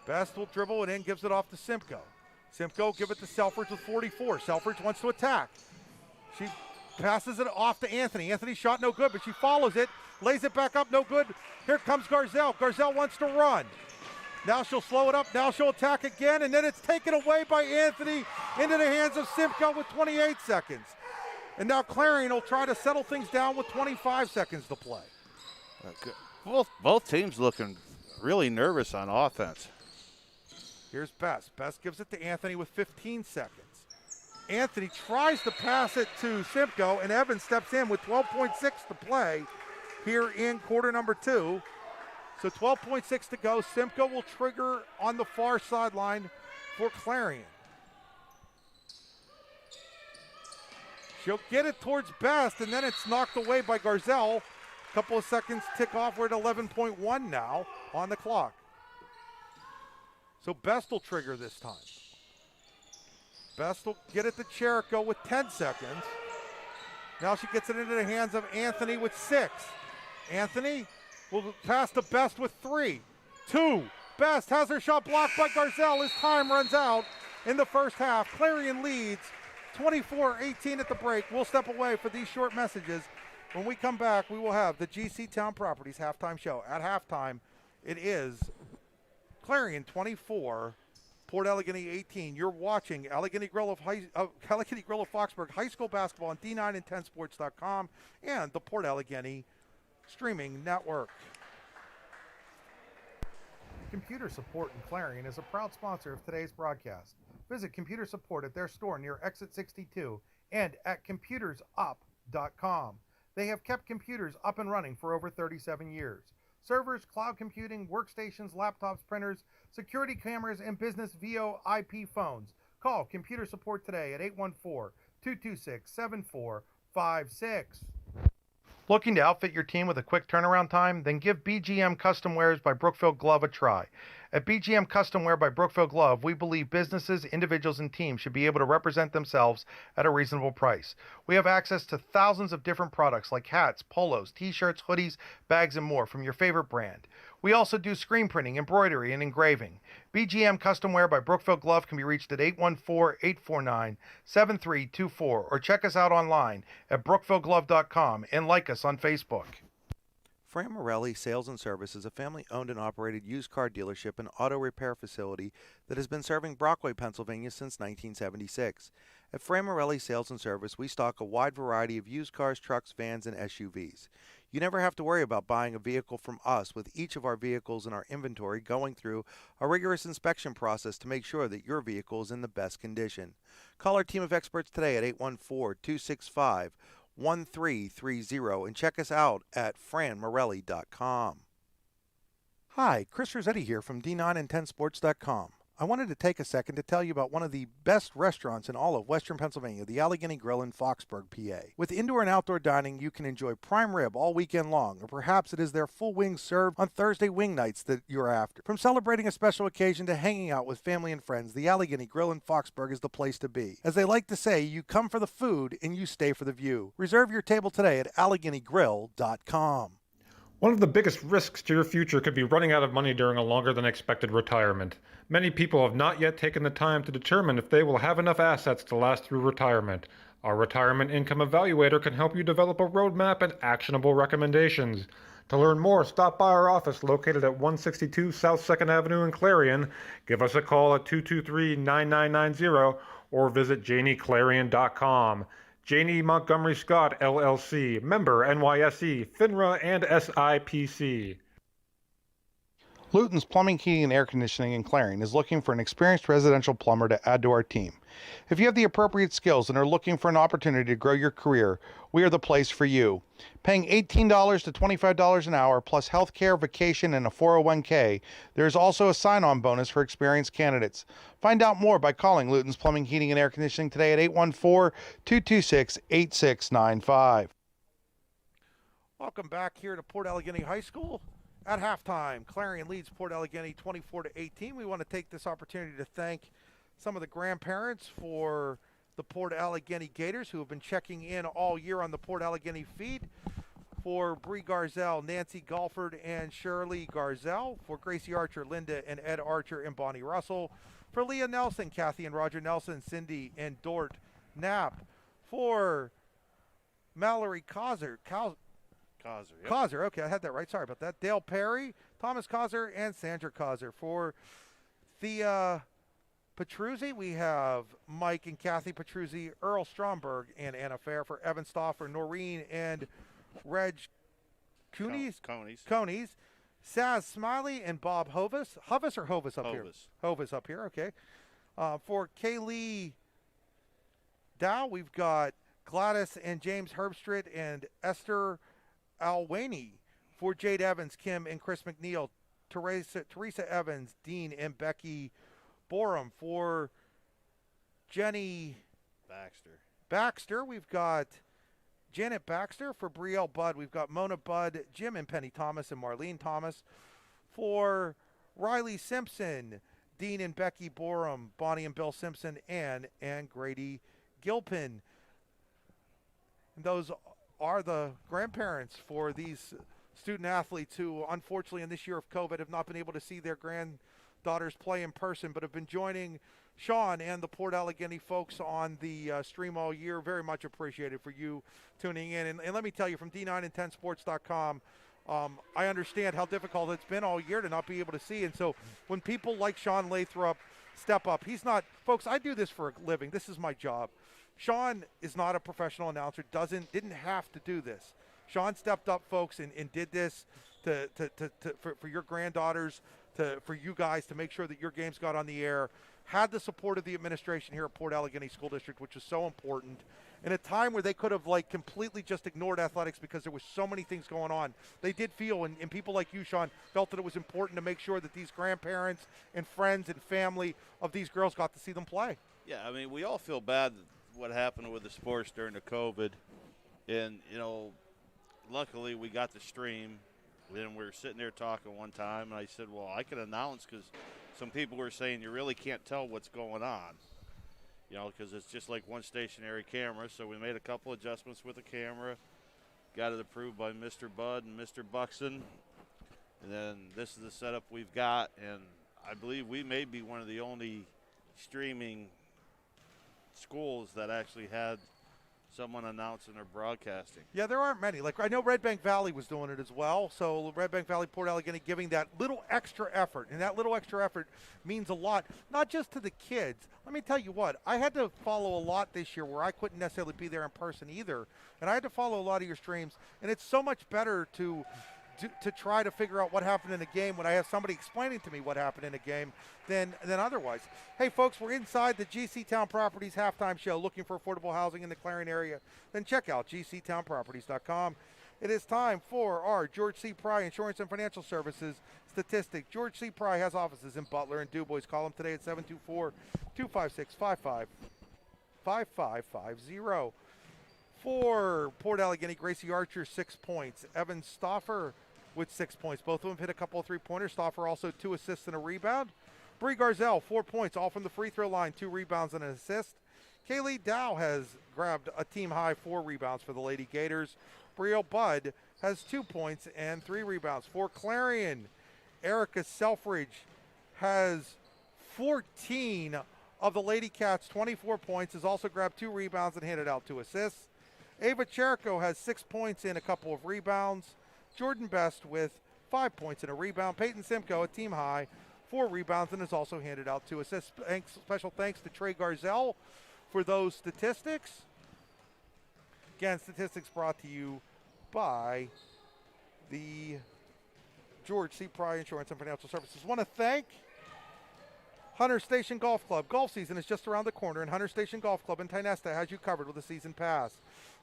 Best will dribble and in, gives it off to Simcoe. Simcoe give it to Selfridge with 44. Selfridge wants to attack. She passes it off to Anthony. Anthony's shot no good, but she follows it, lays it back up, no good. Here comes Garzal. Garzal wants to run. Now she'll slow it up. Now she'll attack again, and then it's taken away by Anthony into the hands of Simcoe with 28 seconds. And now Clarion will try to settle things down with 25 seconds to play. Both teams looking really nervous on offense. Here's Best. Best gives it to Anthony with 15 seconds. Anthony tries to pass it to Simcoe, and Evans steps in with 12.6 to play here in quarter number 2. So 12.6 to go. Simcoe will trigger on the far sideline for Clarion. She'll get it towards Best, and then it's knocked away by Garzal. A couple of seconds tick off. We're at 11.1 now on the clock. So Best will trigger this time. Best will get it to Cherico with 10 seconds. Now she gets it into the hands of Anthony with 6. Anthony will pass to Best with 3. 2. Best has her shot blocked by Garzal. His time runs out in the first half. Clarion leads 24-18 at the break. We'll step away for these short messages. When we come back, we will have the GC Town Properties halftime show. At halftime, it is Clarion 24, Port Allegany 18. You're watching Allegheny Grill of Foxburg High School basketball on D9 and 10sports.com and the Port Allegany streaming network. Computer Support in Clarion is a proud sponsor of today's broadcast. Visit Computer Support at their store near Exit 62 and at computersup.com. They have kept computers up and running for over 37 years. Servers, cloud computing, workstations, laptops, printers, security cameras, and business VoIP phones. Call Computer Support today at 814-226-7456. Looking to outfit your team with a quick turnaround time? Then give BGM Custom Wears by Brookfield Glove a try. At BGM Custom Wear by Brookfield Glove, we believe businesses, individuals, and teams should be able to represent themselves at a reasonable price. We have access to thousands of different products like hats, polos, t-shirts, hoodies, bags, and more from your favorite brand. We also do screen printing, embroidery, and engraving. BGM Custom Wear by Brookfield Glove can be reached at 814-849-7324 or check us out online at brookfieldglove.com and like us on Facebook. Fran Morelli Sales and Service is a family-owned and operated used car dealership and auto repair facility that has been serving Brockway, Pennsylvania since 1976. At Fran Morelli Sales and Service, we stock a wide variety of used cars, trucks, vans, and SUVs. You never have to worry about buying a vehicle from us, with each of our vehicles in our inventory going through a rigorous inspection process to make sure that your vehicle is in the best condition. Call our team of experts today at 814-265-1330 and check us out at franmorelli.com. Hi, Chris Rossetti here from D9 and 10sports.com. I wanted to take a second to tell you about one of the best restaurants in all of Western Pennsylvania, the Allegheny Grill in Foxburg, PA. With indoor and outdoor dining, you can enjoy prime rib all weekend long, or perhaps it is their full wings served on Thursday wing nights that you're after. From celebrating a special occasion to hanging out with family and friends, the Allegheny Grill in Foxburg is the place to be. As they like to say, you come for the food and you stay for the view. Reserve your table today at AlleghenyGrill.com. One of the biggest risks to your future could be running out of money during a longer than expected retirement. Many people have not yet taken the time to determine if they will have enough assets to last through retirement. Our Retirement Income Evaluator can help you develop a roadmap and actionable recommendations. To learn more, stop by our office located at 162 South 2nd Avenue in Clarion. Give us a call at 223-9990 or visit JanieClarion.com. Janie Montgomery Scott, LLC, member NYSE, FINRA, and SIPC. Luton's Plumbing, Heating, and Air Conditioning in Clarion is looking for an experienced residential plumber to add to our team. If you have the appropriate skills and are looking for an opportunity to grow your career, we are the place for you. Paying $18 to $25 an hour plus health care, vacation, and a 401k, there is also a sign-on bonus for experienced candidates. Find out more by calling Luton's Plumbing, Heating, and Air Conditioning today at 814-226-8695. Welcome back here to Port Allegany High School. At halftime, Clarion leads Port Allegany 24-18. We want to take this opportunity to thank some of the grandparents for the Port Allegany Gators who have been checking in all year on the Port Allegany feed. For Bree Garzal, Nancy Golford, and Shirley Garzal. For Gracie Archer, Linda and Ed Archer, and Bonnie Russell. For Leah Nelson, Kathy and Roger Nelson, Cindy and Dort Knapp. For Mallory Causer, Causer, okay, I had that right. Sorry about that. Dale Perry, Thomas Causer, and Sandra Causer. For the Petruzzi, we have Mike and Kathy Petruzzi, Earl Stromberg, and Anna Fair. For Evan Stoffer, Noreen, and Reg Conies. Saz Smiley and Bob Hovis. Hovis or Hovis up here? Hovis up here, okay. For Kaylee Dow, we've got Gladys and James Herbstritt and Esther Alwaney. For Jade Evans, Kim and Chris McNeil, Teresa Evans, Dean and Becky Borum. For Jenny Baxter, we've got Janet Baxter. For Brielle Budd, we've got Mona Budd, Jim and Penny Thomas, and Marlene Thomas. For Riley Simpson, Dean and Becky Borum, Bonnie and Bill Simpson, Ann and Grady Gilpin. And those are the grandparents for these student athletes who, unfortunately, in this year of COVID, have not been able to see their granddaughters play in person, but have been joining Sean and the Port Allegany folks on the stream all year. Very much appreciated for you tuning in. And let me tell you, from D9and10sports.com, I understand how difficult it's been all year to not be able to see. And so when people like Sean Lathrop step up, he's not, folks, I do this for a living. This is my job. Sean is not a professional announcer, didn't have to do this. Sean stepped up, folks, and did this for your granddaughters, for you guys, to make sure that your games got on the air. Had the support of the administration here at Port Allegany School District, which is so important. In a time where they could have completely just ignored athletics because there was so many things going on, they did feel, and people like you, Sean, felt that it was important to make sure that these grandparents and friends and family of these girls got to see them play. Yeah, I mean, we all feel bad what happened with the sports during the COVID. And, luckily we got the stream. Then we were sitting there talking one time, and I said, well, I can announce, because some people were saying you really can't tell what's going on, because it's just like one stationary camera. So we made a couple adjustments with the camera, got it approved by Mr. Budd and Mr. Buxton, and then this is the setup we've got. And I believe we may be one of the only streaming schools that actually had someone announcing or broadcasting. Yeah, there aren't many. I know Red Bank Valley was doing it as well. So Red Bank Valley, Port Allegany, giving that little extra effort. And that little extra effort means a lot, not just to the kids. Let me tell you what, I had to follow a lot this year where I couldn't necessarily be there in person either. And I had to follow a lot of your streams. And it's so much better to try to figure out what happened in a game when I have somebody explaining to me what happened in a game than otherwise. Hey, folks, we're inside the GC Town Properties halftime show looking for affordable housing in the Clarion area. Then check out gctownproperties.com. It is time for our George C. Pry Insurance and Financial Services statistic. George C. Pry has offices in Butler and DuBois. Call him today at 724-256-5550. For Port Allegany, Gracie Archer, 6 points. Evan Stoffer with 6 points. Both of them hit a couple of three-pointers. Stoffer also 2 assists and a rebound. Bree Garzal, 4 points, all from the free throw line, 2 rebounds and an assist. Kaylee Dow has grabbed a team-high 4 rebounds for the Lady Gators. Brielle Budd has 2 points and 3 rebounds. For Clarion, Erica Selfridge has 14 of the Lady Cats, 24 points, has also grabbed 2 rebounds and handed out 2 assists. Ava Cherico has 6 points and a couple of rebounds. Jordan Best with 5 points and a rebound. Peyton Simcoe, a team high, 4 rebounds, and has also handed out 2 assists. Special thanks to Trey Garzal for those statistics. Again, statistics brought to you by the George C. Pry Insurance and Financial Services. Want to thank Hunter Station Golf Club. Golf season is just around the corner, and Hunter Station Golf Club in Tynesta has you covered with a season pass.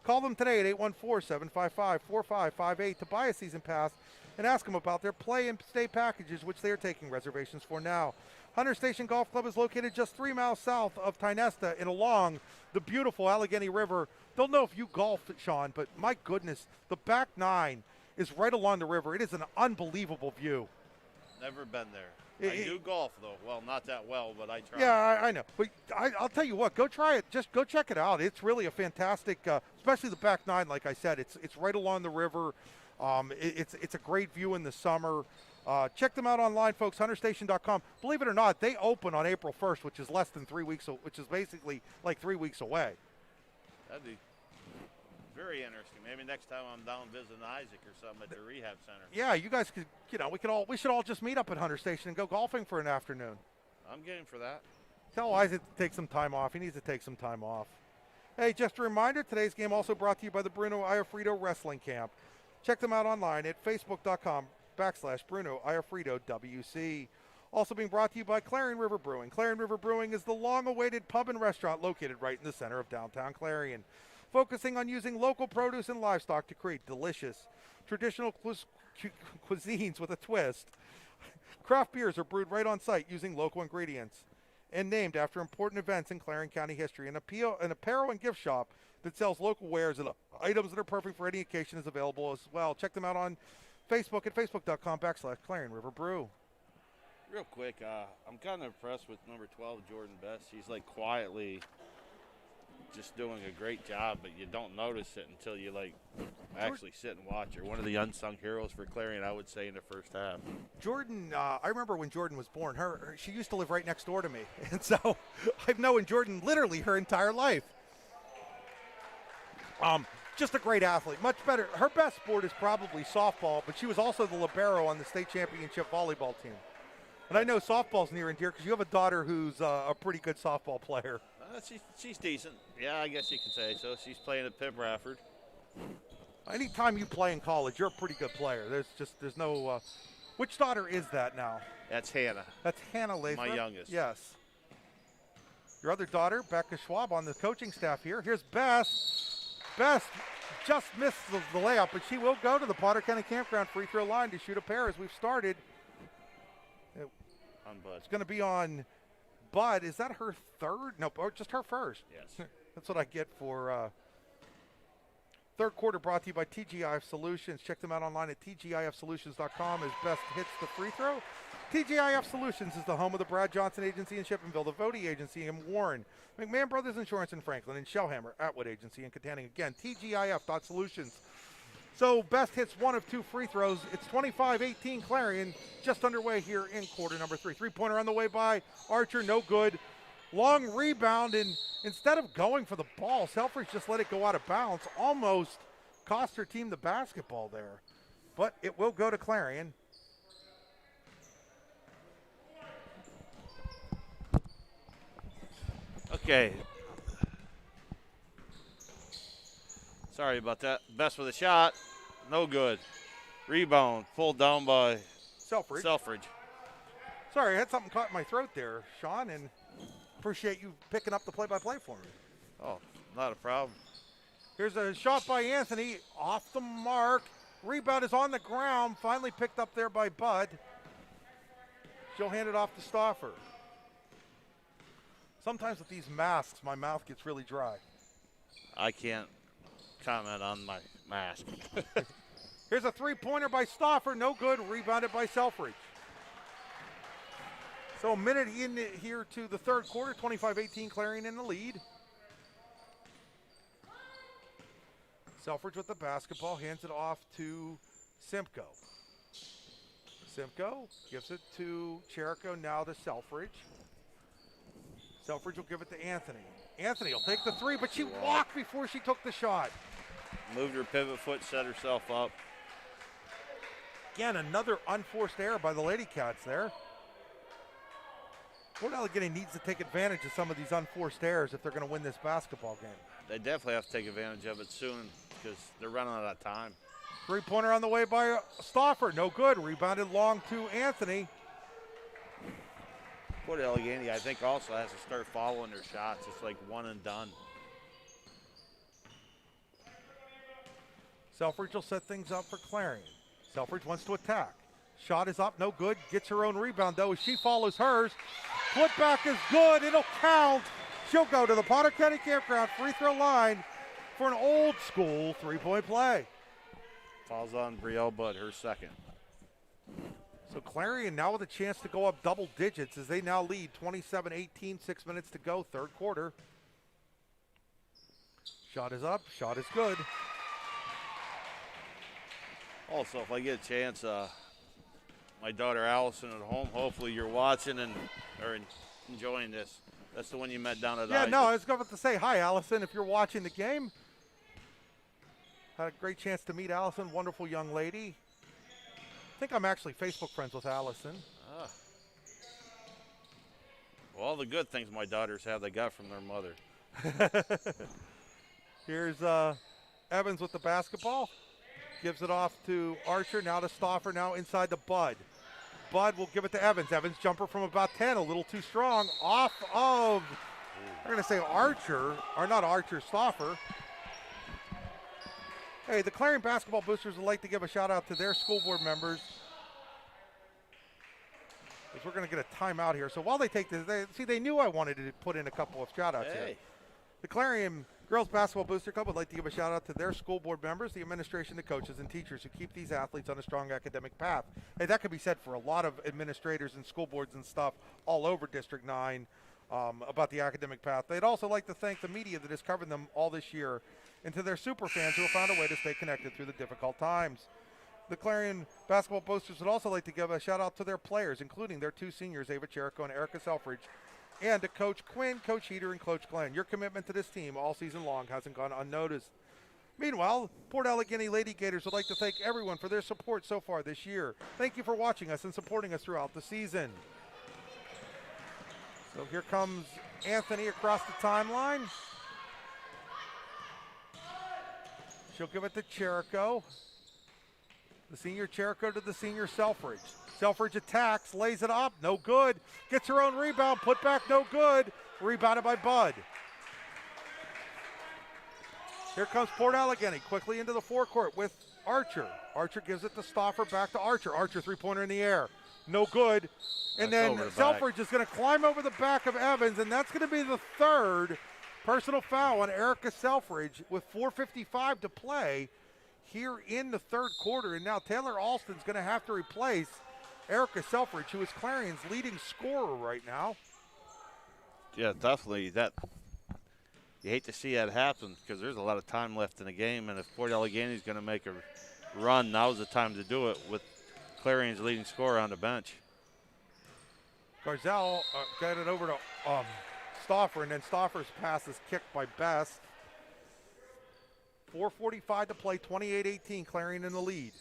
Call them today at 814-755-4558 to buy a season pass and ask them about their play and stay packages, which they are taking reservations for now. Hunter Station Golf Club is located just 3 miles south of Tynesta and along the beautiful Allegheny River. Don't know if you golf, Sean, but my goodness, the back 9 is right along the river. It is an unbelievable view. Never been there. I do golf, though. Well, not that well, but I try. Yeah, I know. But I'll tell you what, go try it. Just go check it out. It's really a fantastic, especially the back 9, like I said. It's right along the river. It's a great view in the summer. Check them out online, folks, hunterstation.com. Believe it or not, they open on April 1st, which is less than 3 weeks, which is basically like 3 weeks away. That'd be very interesting. Maybe next time I'm down visiting Isaac or something at the rehab center. Yeah, you guys could, we should all just meet up at Hunter Station and go golfing for an afternoon. I'm game for that. Tell Isaac to take some time off. He needs to take some time off. Hey, just a reminder, today's game also brought to you by the Bruno Iafrito Wrestling Camp. Check them out online at facebook.com/Bruno Iafrito WC. Also being brought to you by Clarion River Brewing. Clarion River Brewing is the long-awaited pub and restaurant located right in the center of downtown Clarion, focusing on using local produce and livestock to create delicious, traditional cuisines with a twist. Craft beers are brewed right on site using local ingredients and named after important events in Clarion County history. An apparel and gift shop that sells local wares and items that are perfect for any occasion is available as well. Check them out on Facebook at facebook.com/Clarion River Brew. Real quick, I'm kind of impressed with number 12, Jordan Best. She's like quietly just doing a great job, but you don't notice it until you like actually sit and watch her. One of the unsung heroes for Clarion, I would say, in the first half. Jordan, I remember when Jordan was born, she used to live right next door to me. And so I've known Jordan literally her entire life. Just a great athlete, much better. Her best sport is probably softball, but she was also the libero on the state championship volleyball team. And I know softball's near and dear because you have a daughter who's a pretty good softball player. She's decent. Yeah, I guess you can say so. She's playing at Pip Rafford. Anytime you play in college, you're a pretty good player. There's no. Which daughter is that now? That's Hannah. That's Hannah Lathrop. My youngest. Yes. Your other daughter, Becca Schwab, on the coaching staff here. Here's Bess. Bess just missed the layup, but she will go to the Potter County Campground free throw line to shoot a pair as we've started. On Bud. It's going to be on Bud. Is that her third? No, just her first. Yes. That's what I get for third quarter, brought to you by TGIF Solutions. Check them out online at tgifsolutions.com as Best hits the free throw. TGIF Solutions is the home of the Brad Johnson Agency in Shippenville, the Vody Agency in Warren, McMahon Brothers Insurance in Franklin, and Shellhammer Atwood Agency in Katanning. Again, tgif.solutions. So Best hits one of two free throws. It's 25-18 Clarion, just underway here in quarter number 3. Three-pointer on the way by Archer, no good. Long rebound, and instead of going for the ball, Selfridge just let it go out of bounds. Almost cost her team the basketball there. But it will go to Clarion. Okay. Sorry about that. Best with a shot. No good. Rebound. Pulled down by Selfridge. Sorry, I had something caught in my throat there, Sean, and appreciate you picking up the play-by-play for me. Oh, not a problem. Here's a shot by Anthony. Off the mark. Rebound is on the ground. Finally picked up there by Bud. She'll hand it off to Stauffer. Sometimes with these masks, my mouth gets really dry. I can't comment on my mask. Here's a three-pointer by Stauffer. No good. Rebounded by Selfridge. So a minute in here to the third quarter. 25-18 Clarion in the lead. Selfridge with the basketball. Hands it off to Simcoe. Simcoe gives it to Cherico. Now to Selfridge. Selfridge will give it to Anthony. Anthony will take the three, but she walked before she took the shot. Moved her pivot foot, set herself up. Again, another unforced error by the Lady Cats there. Port Allegany needs to take advantage of some of these unforced errors if they're going to win this basketball game. They definitely have to take advantage of it soon because they're running out of time. Three-pointer on the way by Stauffer. No good. Rebounded long to Anthony. Port Allegany, I think, also has to start following their shots. It's like one and done. Selfridge will set things up for Clarion. Selfridge wants to attack. Shot is up, no good. Gets her own rebound, though, as she follows hers. Put back is good. It'll count. She'll go to the Potter County Campground free throw line for an old school three-point play. Falls on Brielle Budd, her second. So Clarion now with a chance to go up double digits as they now lead 27-18, 6 minutes to go, third quarter. Shot is up, shot is good. Also, if I get a chance, my daughter Allison at home, hopefully you're watching and or enjoying this. That's the one you met down at Yeah, Isaac. no, I was going to say hi, Allison, if you're watching the game. Had a great chance to meet Allison, wonderful young lady. I think I'm actually Facebook friends with Allison. Well, all the good things my daughters have, they got from their mother. Here's Evans with the basketball. Gives it off to Archer, now to Stauffer, now inside to Bud. Bud will give it to Evans. Evans jumper from about 10, a little too strong. Off of, I'm going to say Archer, or not Archer, Stauffer. Hey, the Clarion basketball boosters would like to give a shout out to their school board members. Because we're going to get a timeout here. So while they take this, they knew I wanted to put in a couple of shout outs here. The Clarion Girls Basketball Booster Club would like to give a shout out to their school board members, the administration, the coaches, and teachers who keep these athletes on a strong academic path. Hey, that could be said for a lot of administrators and school boards and stuff all over District 9 about the academic path. They'd also like to thank the media that has covered them all this year, and to their super fans who have found a way to stay connected through the difficult times. The Clarion Basketball Boosters would also like to give a shout out to their players, including their two seniors, Ava Cherico and Erica Selfridge, and to Coach Quinn, Coach Heater, and Coach Glenn. Your commitment to this team all season long hasn't gone unnoticed. Meanwhile, Port Allegany Lady Gators would like to thank everyone for their support so far this year. Thank you for watching us and supporting us throughout the season. So here comes Anthony across the timeline. She'll give it to Cherico. The senior Cherico to the senior Selfridge. Selfridge attacks, lays it up, no good. Gets her own rebound, put back, no good. Rebounded by Bud. Here comes Port Allegany quickly into the forecourt with Archer. Archer gives it to Stauffer, back to Archer. Archer three-pointer in the air, no good. And then Selfridge is going to climb over the back of Evans, and that's going to be the third personal foul on Erica Selfridge with 4:55 to play here in the third quarter. And now Taylor Alston's going to have to replace Erica Selfridge, who is Clarion's leading scorer right now. Yeah, definitely. That you hate to see that happen because there's a lot of time left in the game, and if Port Allegany is going to make a run, now's the time to do it with Clarion's leading scorer on the bench. Garzal got it over to Stauffer, and then Stauffer's pass is kicked by Best. 4:45 to play, 28-18, Clarion in the lead.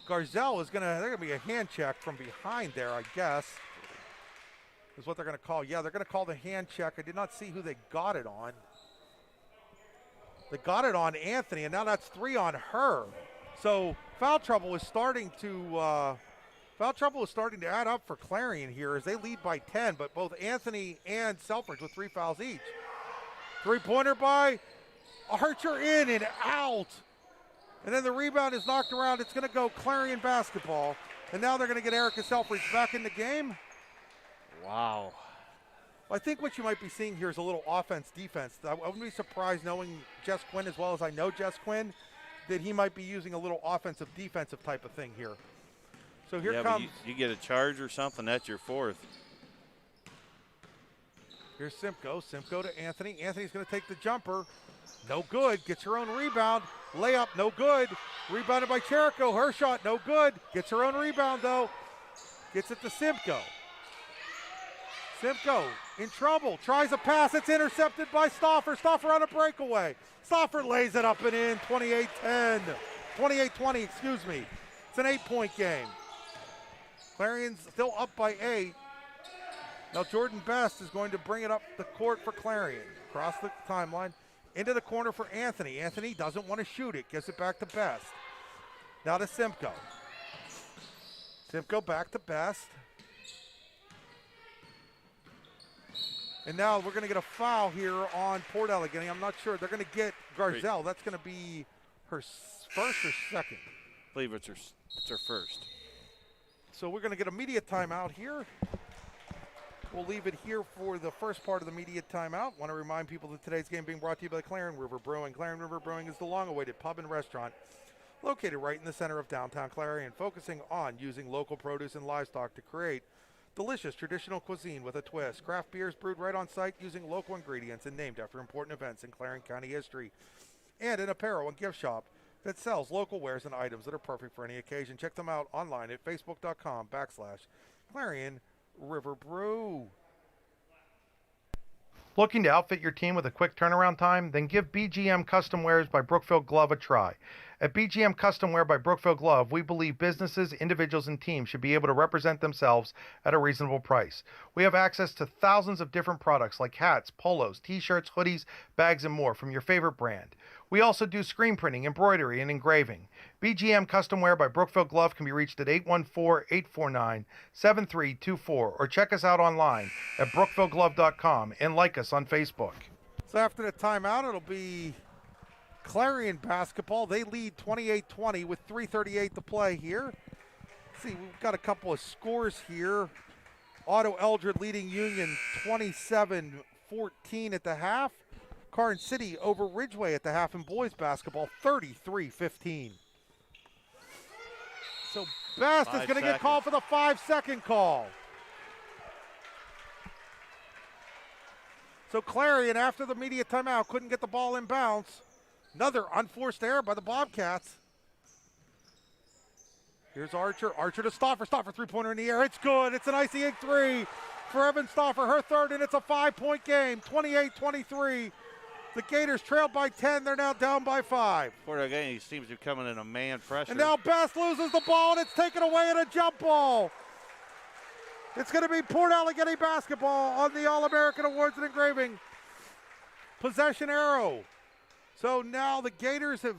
Garzal is they're going to be a hand check from behind there, I guess, is what they're going to call. Yeah, they're going to call the hand check. I did not see who they got it on. They got it on Anthony, and now that's 3 on her. So foul trouble is starting to add up for Clarion here as they lead by 10, but both Anthony and Selfridge with 3 fouls each. Three-pointer by Archer, in and out. And then the rebound is knocked around. It's going to go Clarion basketball. And now they're going to get Erica Selfridge back in the game. Wow. I think what you might be seeing here is a little offense-defense. I wouldn't be surprised, knowing Jess Quinn as well as I know Jess Quinn, that he might be using a little offensive-defensive type of thing here. So here comes. You get a charge or something, that's your fourth. Here's Simcoe. Simcoe to Anthony. Anthony's going to take the jumper. No good. Gets her own rebound. Layup, no good. Rebounded by Cherico. Her shot, no good. Gets her own rebound, though. Gets it to Simcoe. Simcoe in trouble. Tries a pass. It's intercepted by Stauffer. Stauffer on a breakaway. Stauffer lays it up and in. 28-10. 28-20, excuse me. It's an 8-point game. Clarion's still up by 8. Now Jordan Best is going to bring it up the court for Clarion. Across the timeline. Into the corner for Anthony. Anthony doesn't want to shoot it. Gives it back to Best. Now to Simcoe. Simcoe back to Best. And now we're going to get a foul here on Port Allegany. I'm not sure. They're going to get Garzal. That's going to be her first or second. I believe it's her first. So we're going to get a media timeout here. We'll leave it here for the first part of the media timeout. Want to remind people that today's game being brought to you by Clarion River Brewing. Clarion River Brewing is the long-awaited pub and restaurant located right in the center of downtown Clarion, focusing on using local produce and livestock to create delicious traditional cuisine with a twist. Craft beers brewed right on site using local ingredients and named after important events in Clarion County history. And an apparel and gift shop that sells local wares and items that are perfect for any occasion. Check them out online at facebook.com/Clarion River Brew. Looking to outfit your team with a quick turnaround time? Then give BGM Custom Wares by Brookfield Glove a try. At BGM Custom Wear by Brookfield Glove, we believe businesses, individuals, and teams should be able to represent themselves at a reasonable price. We have access to thousands of different products like hats, polos, t-shirts, hoodies, bags, and more from your favorite brand. We also do screen printing, embroidery, and engraving. BGM Custom Wear by Brookfield Glove can be reached at 814-849-7324 or check us out online at brookfieldglove.com and like us on Facebook. So after the timeout, it'll be Clarion basketball. They lead 28-20 with 3:38 to play here. Let's see, we've got a couple of scores here. Otto Eldred leading Union 27-14 at the half. Carson City over Ridgeway at the half in boys basketball, 33-15. So Best is going to get called for the 5-second call. So Clarion, after the media timeout, couldn't get the ball in bounds. Another unforced error by the Bobcats. Here's Archer. Archer to Stauffer. Stauffer three-pointer in the air. It's good. It's an icy ink three for Evan Stauffer. Her third, and it's a 5-point game. 28-23. The Gators trailed by 10. They're now down by 5. For the game, he seems to be coming in a man pressure. And now Best loses the ball, and it's taken away in a jump ball. It's going to be Port Allegany basketball on the All-American Awards and Engraving. Possession arrow. So now the Gators have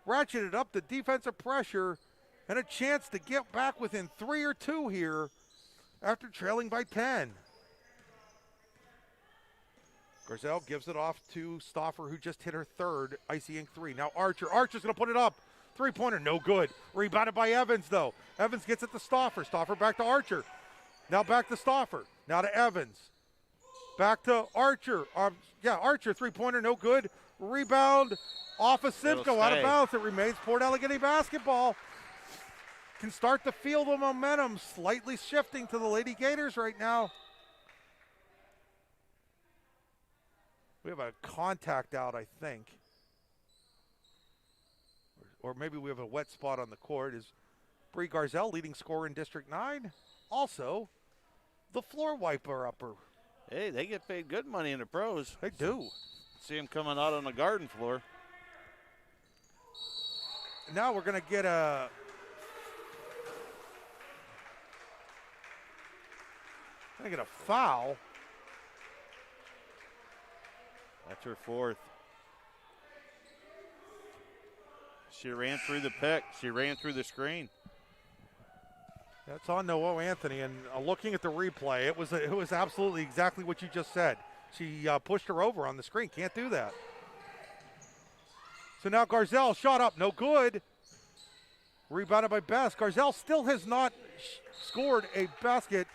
ratcheted up the defensive pressure and a chance to get back within 3 or 2 here after trailing by 10. Garzal gives it off to Stauffer, who just hit her third icy ink three. Now Archer. Archer's going to put it up. Three-pointer, no good. Rebounded by Evans, though. Evans gets it to Stauffer. Stauffer back to Archer. Now back to Stauffer. Now to Evans. Back to Archer. Archer, three-pointer, no good. Rebound off of Simcoe, out of bounds. It remains Port Allegany basketball. Can start to feel the momentum slightly shifting to the Lady Gators right now. We have a contact out, I think. Or maybe we have a wet spot on the court. Is Bree Garzal, leading scorer in District 9. Also, the floor wiper-upper. Hey, they get paid good money in the pros. They do. See them coming out on the garden floor. Now we're going to get a foul. That's her fourth. She ran through the pick. She ran through the screen. That's on Noah Anthony, and looking at the replay, it was absolutely exactly what you just said. She pushed her over on the screen. Can't do that. So now Garzal shot up, no good. Rebounded by Best. Garzal still has not scored a basket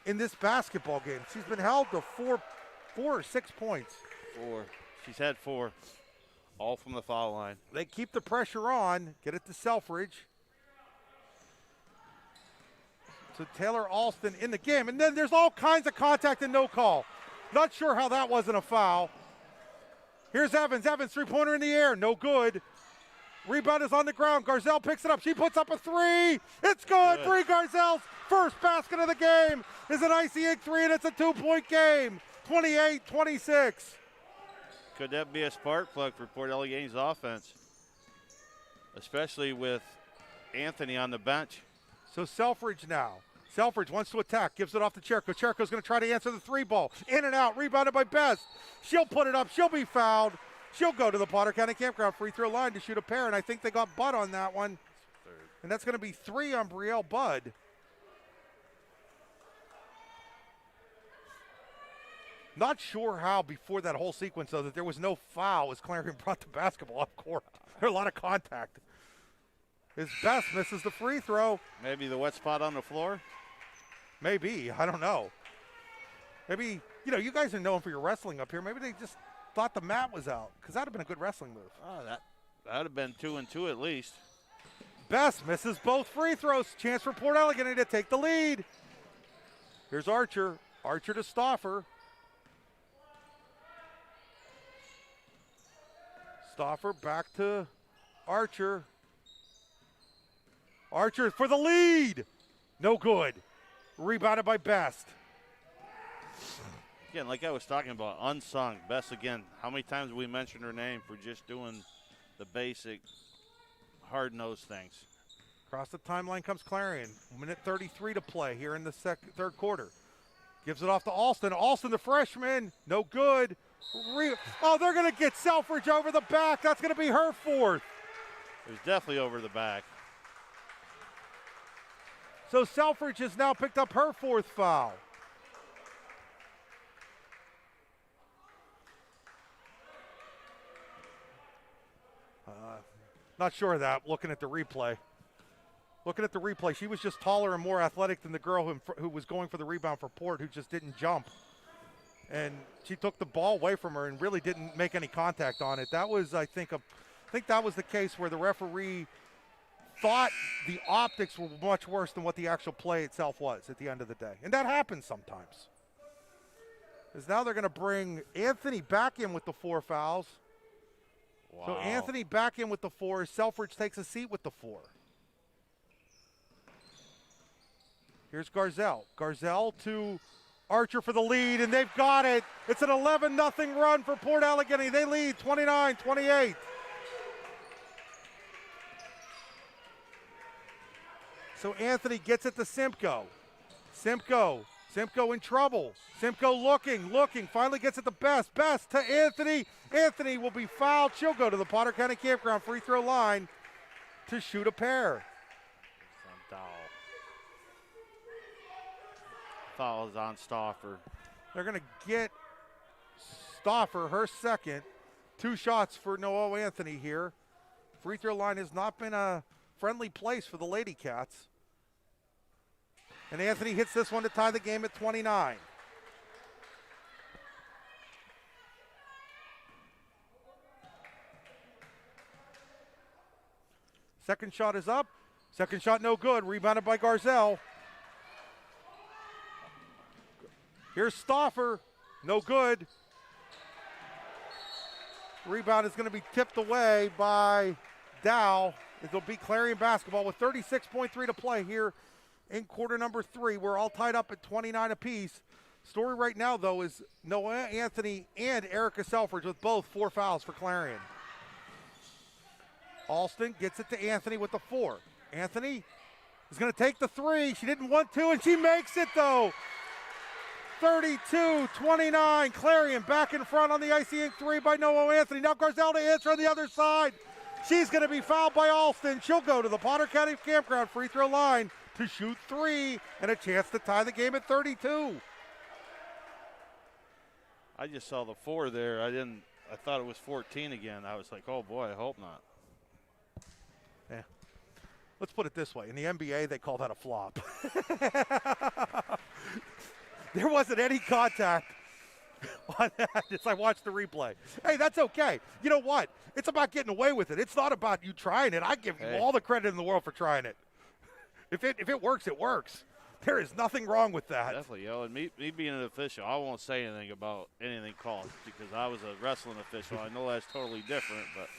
in this basketball game. She's been held to 4 or 6 points. 4. She's had 4. All from the foul line. They keep the pressure on. Get it to Selfridge. So Taylor Alston in the game. And then there's all kinds of contact and no call. Not sure how that wasn't a foul. Here's Evans. Evans, three-pointer in the air. No good. Rebound is on the ground. Garzal picks it up. She puts up a three. It's good. Bree Garzal's first basket of the game is an icy ink three, and it's a 2-point game. 28-26. Could that be a spark plug for Port Allegany's offense? Especially with Anthony on the bench. So Selfridge now. Selfridge wants to attack, gives it off to Cherko. Cherko's going to try to answer the three ball. In and out, rebounded by Best. She'll put it up. She'll be fouled. She'll go to the Potter County Campground free throw line to shoot a pair, and I think they got Bud on that one. And that's going to be 3 on Brielle Bud. Not sure how before that whole sequence, though, that there was no foul as Clarion brought the basketball up court. There a lot of contact. His Best misses the free throw. Maybe the wet spot on the floor? Maybe. I don't know. Maybe, you guys are known for your wrestling up here. Maybe they just thought the mat was out, because that would have been a good wrestling move. Oh, that would have been 2 and 2 at least. Best misses both free throws. Chance for Port Allegany to take the lead. Here's Archer. Archer to Stauffer. Stauffer back to Archer. Archer for the lead. No good. Rebounded by Best. Again, like I was talking about, unsung. Best, again, how many times have we mentioned her name for just doing the basic hard-nosed things? Across the timeline comes Clarion. 1:33 to play here in the third quarter. Gives it off to Alston. Alston, the freshman, no good. Oh, they're going to get Selfridge over the back. That's going to be her fourth. It was definitely over the back. So Selfridge has now picked up her fourth foul. Not sure of that, looking at the replay. Looking at the replay, she was just taller and more athletic than the girl who was going for the rebound for Port, who just didn't jump. And she took the ball away from her and really didn't make any contact on it. That was, I think that was the case where the referee thought the optics were much worse than what the actual play itself was at the end of the day. And that happens sometimes. Because now they're going to bring Anthony back in with the 4 fouls. Wow. So Anthony back in with the 4. Selfridge takes a seat with the 4. Here's Garzal. Garzal to Archer for the lead, and they've got it. It's an 11-0 run for Port Allegany. They lead 29-28. So Anthony gets it to Simcoe. Simcoe in trouble. Simcoe looking, finally gets it to Best. Best to Anthony. Anthony will be fouled. She'll go to the Potter County Campground free throw line to shoot a pair. Foul is on Stauffer. They're going to get Stauffer her second. 2 shots for Noah Anthony here. Free throw line has not been a friendly place for the Lady Cats. And Anthony hits this one to tie the game at 29. Second shot is up. Second shot no good. Rebounded by Garzal. Here's Stauffer. No good. Rebound is going to be tipped away by Dow. It'll be Clarion basketball with 36.3 to play here in quarter number 3. We're all tied up at 29 apiece. Story right now, though, is Noah Anthony and Erica Selfridge with both 4 fouls for Clarion. Alston gets it to Anthony with the 4. Anthony is going to take the 3. She didn't want to, and she makes it, though. 32-29. Clarion back in front on the Icy Ink 3 by Noah Anthony. Now Garzal to answer on the other side. She's going to be fouled by Alston. She'll go to the Potter County Campground free throw line to shoot 3 and a chance to tie the game at 32. I just saw the 4 there. I thought it was 14 again. I was like, oh boy, I hope not. Yeah. Let's put it this way. In the NBA, they call that a flop. There wasn't any contact on that as I watched the replay. Hey, that's okay. You know what? It's about getting away with it. It's not about you trying it. I give you all the credit in the world for trying it. If it works, it works. There is nothing wrong with that. Definitely, and me being an official, I won't say anything about anything called because I was a wrestling official. I know that's totally different, but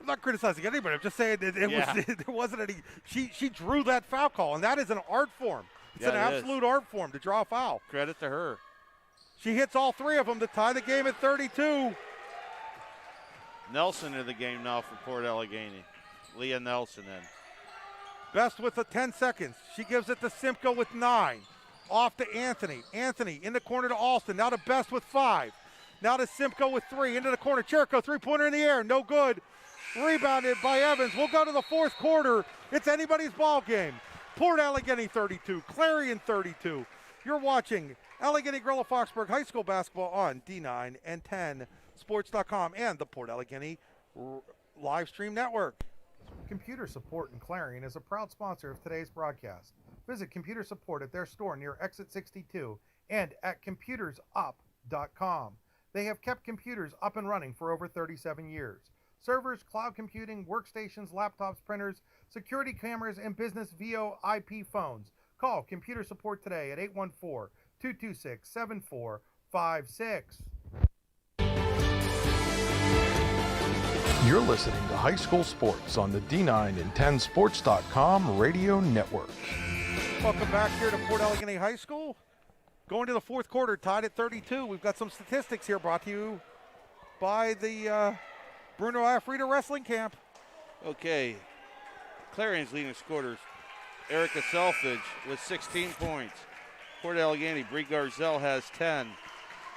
I'm not criticizing anybody. I'm just saying that there wasn't any. She drew that foul call, and that is an art form. It's an absolute art form to draw a foul. Credit to her. She hits all 3 of them to tie the game at 32. Nelson in the game now for Port Allegany. Leah Nelson in. Best with the 10 seconds. She gives it to Simcoe with 9. Off to Anthony. Anthony in the corner to Alston. Now to Best with 5. Now to Simcoe with 3. Into the corner. Cherico, 3-pointer in the air. No good. Rebounded by Evans. We'll go to the 4th quarter. It's anybody's ball game. Port Allegany 32. Clarion 32. You're watching Allegany Gorilla Foxburg High School basketball on D9 and 10 Sports.com and the Port Allegany live stream network. Computer Support in Clarion is a proud sponsor of today's broadcast. Visit Computer Support at their store near Exit 62 and at computersup.com. They have kept computers up and running for over 37 years. Servers, cloud computing, workstations, laptops, printers, security cameras, and business VoIP phones. Call Computer Support today at 814-226-7456. You're listening to High School Sports on the D9 and 10Sports.com radio network. Welcome back here to Port Allegany High School. Going to the fourth quarter, tied at 32. We've got some statistics here brought to you by the Bruno Afrida Wrestling Camp. Okay. Clarion's leading scorers. Erica Selfridge with 16 points. Port Allegheny, Bree Garzal has 10.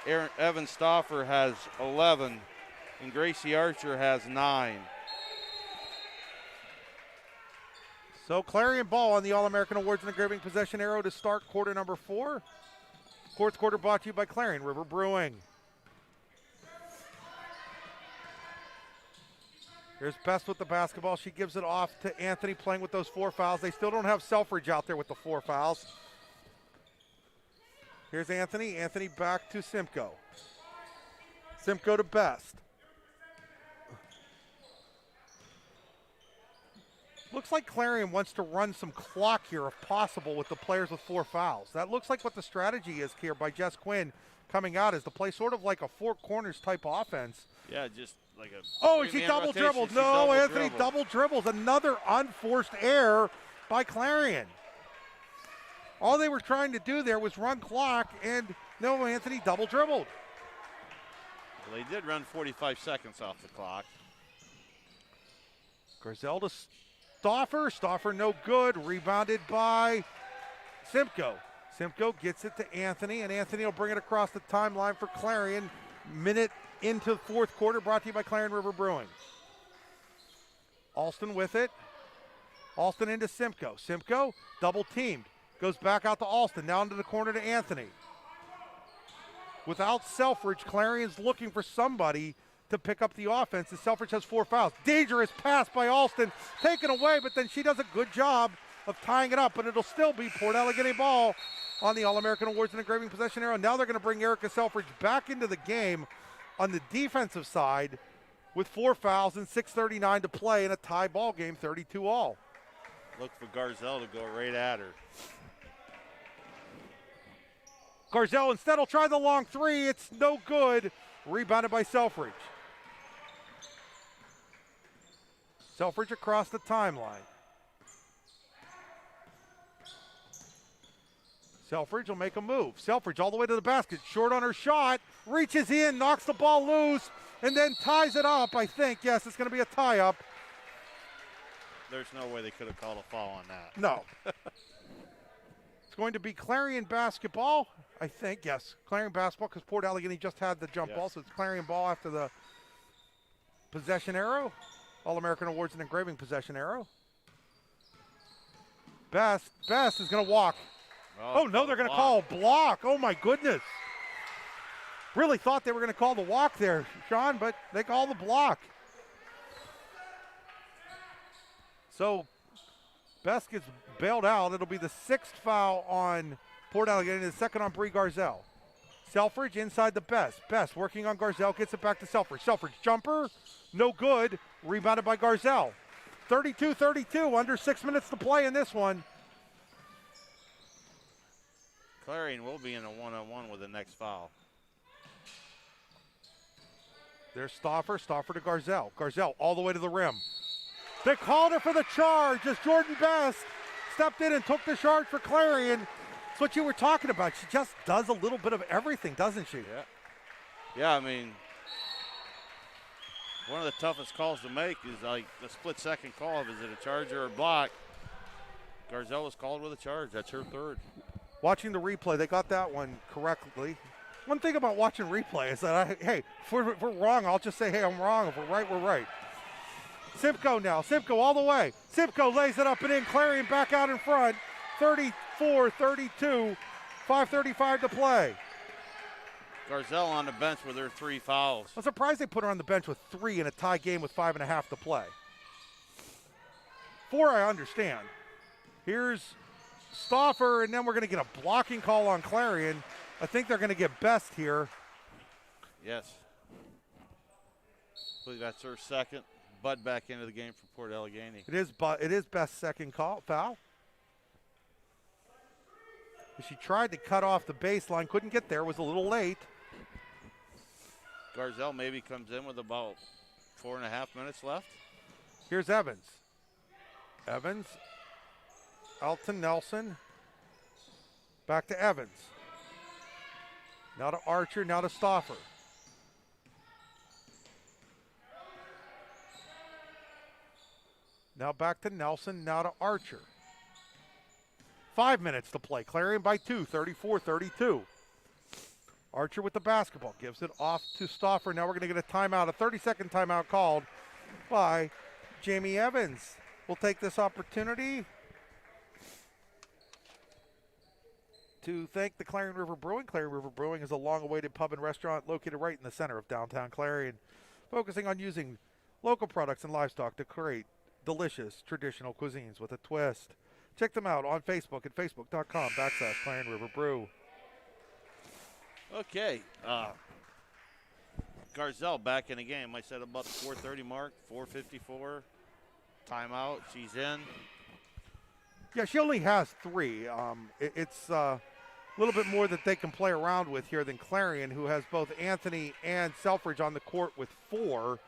Evan Stauffer has 11. And Gracie Archer has 9. So Clarion ball on the All-American Awards and Engraving possession arrow to start quarter number 4. Fourth quarter brought to you by Clarion River Brewing. Here's Best with the basketball. She gives it off to Anthony playing with those 4 fouls. They still don't have Selfridge out there with the 4 fouls. Here's Anthony. Anthony back to Simcoe. Simcoe to Best. Looks like Clarion wants to run some clock here if possible with the players with 4 fouls. That looks like what the strategy is here by Jess Quinn coming out, is to play sort of like a 4 corners type offense. Yeah, just like a. Oh, she double dribbled. No, Anthony double dribbles. Another unforced error by Clarion. All they were trying to do there was run clock, and no, Anthony double dribbled. Well, they did run 45 seconds off the clock. Garzal to Stauffer. Stauffer no good. Rebounded by Simcoe. Simcoe gets it to Anthony, and Anthony will bring it across the timeline for Clarion. Minute into the fourth quarter, brought to you by Clarion River Brewing. Alston with it. Alston into Simcoe. Simcoe double teamed. Goes back out to Alston. Now into the corner to Anthony. Without Selfridge, Clarion's looking for somebody to pick up the offense, and Selfridge has 4 fouls. Dangerous pass by Alston. Taken away, but then she does a good job of tying it up, but it'll still be Port Allegheny ball on the All-American Awards and Engraving possession arrow. Now they're going to bring Erica Selfridge back into the game on the defensive side with 4 fouls and 6:39 to play in a tie ball game, 32 all. Look for Garzal to go right at her. Garzal instead will try the long 3. It's no good. Rebounded by Selfridge. Selfridge across the timeline. Selfridge will make a move. Selfridge all the way to the basket. Short on her shot. Reaches in, knocks the ball loose, and then ties it up, I think. Yes, it's going to be a tie-up. There's no way they could have called a foul on that. No. It's going to be Clarion basketball, I think. Yes, Clarion basketball, because Port Allegheny just had the jump ball, so it's Clarion ball after the possession arrow. All-American Awards and Engraving possession arrow. Best is going to walk. Oh, no, they're going to call a block. Oh, my goodness. Really thought they were going to call the walk there, Sean, but they call the block. So Best gets bailed out. It'll be the 6th foul on Port Allegheny, the 2nd on Bree Garzal. Selfridge inside the Best. Best working on Garzal, gets it back to Selfridge. Selfridge jumper, no good. Rebounded by Garzal. 32-32, under 6 minutes to play in this one. Clarion will be in a one-on-one with the next foul. There's Stauffer to Garzal. Garzal all the way to the rim. They called her for the charge as Jordan Best stepped in and took the charge for Clarion. That's what you were talking about. She just does a little bit of everything, doesn't she? Yeah. Yeah, I mean, one of the toughest calls to make is like the split-second call. Is it a charge or a block? Garzal was called with a charge. That's her 3rd. Watching the replay, they got that one correctly. One thing about watching replay is that, if we're wrong, I'll just say, hey, I'm wrong. If we're right, we're right. Simcoe now. Simcoe all the way. Simcoe lays it up and in. Clarion back out in front. 34-32. 5:35 to play. Garzal on the bench with her 3 fouls. I'm surprised they put her on the bench with 3 in a tie game with 5.5 to play. 4, I understand. Here's Stauffer, and then we're going to get a blocking call on Clarion. I think they're going to get Best here. Yes. I believe that's her 2nd. Bud back into the game for Port Allegheny. It is Best's 2nd foul. She tried to cut off the baseline, couldn't get there, was a little late. Garzal maybe comes in with about 4.5 minutes left. Here's Evans. Evans, out to Nelson. Back to Evans. Now to Archer, now to Stauffer. Now back to Nelson, now to Archer. 5 minutes to play. Clarion by 2, 34-32. Archer with the basketball, gives it off to Stauffer. Now we're going to get a timeout, a 30-second timeout called by Jamie Evans. We'll take this opportunity to thank the Clarion River Brewing. Clarion River Brewing is a long-awaited pub and restaurant located right in the center of downtown Clarion, focusing on using local products and livestock to create delicious traditional cuisines with a twist. Check them out on Facebook at facebook.com/Clarion River Brew. Okay. Garzal back in the game. I said about the 4:30 mark, 4:54. Timeout. She's in. Yeah, she only has 3. It's a little bit more that they can play around with here than Clarion, who has both Anthony and Selfridge on the court with 4.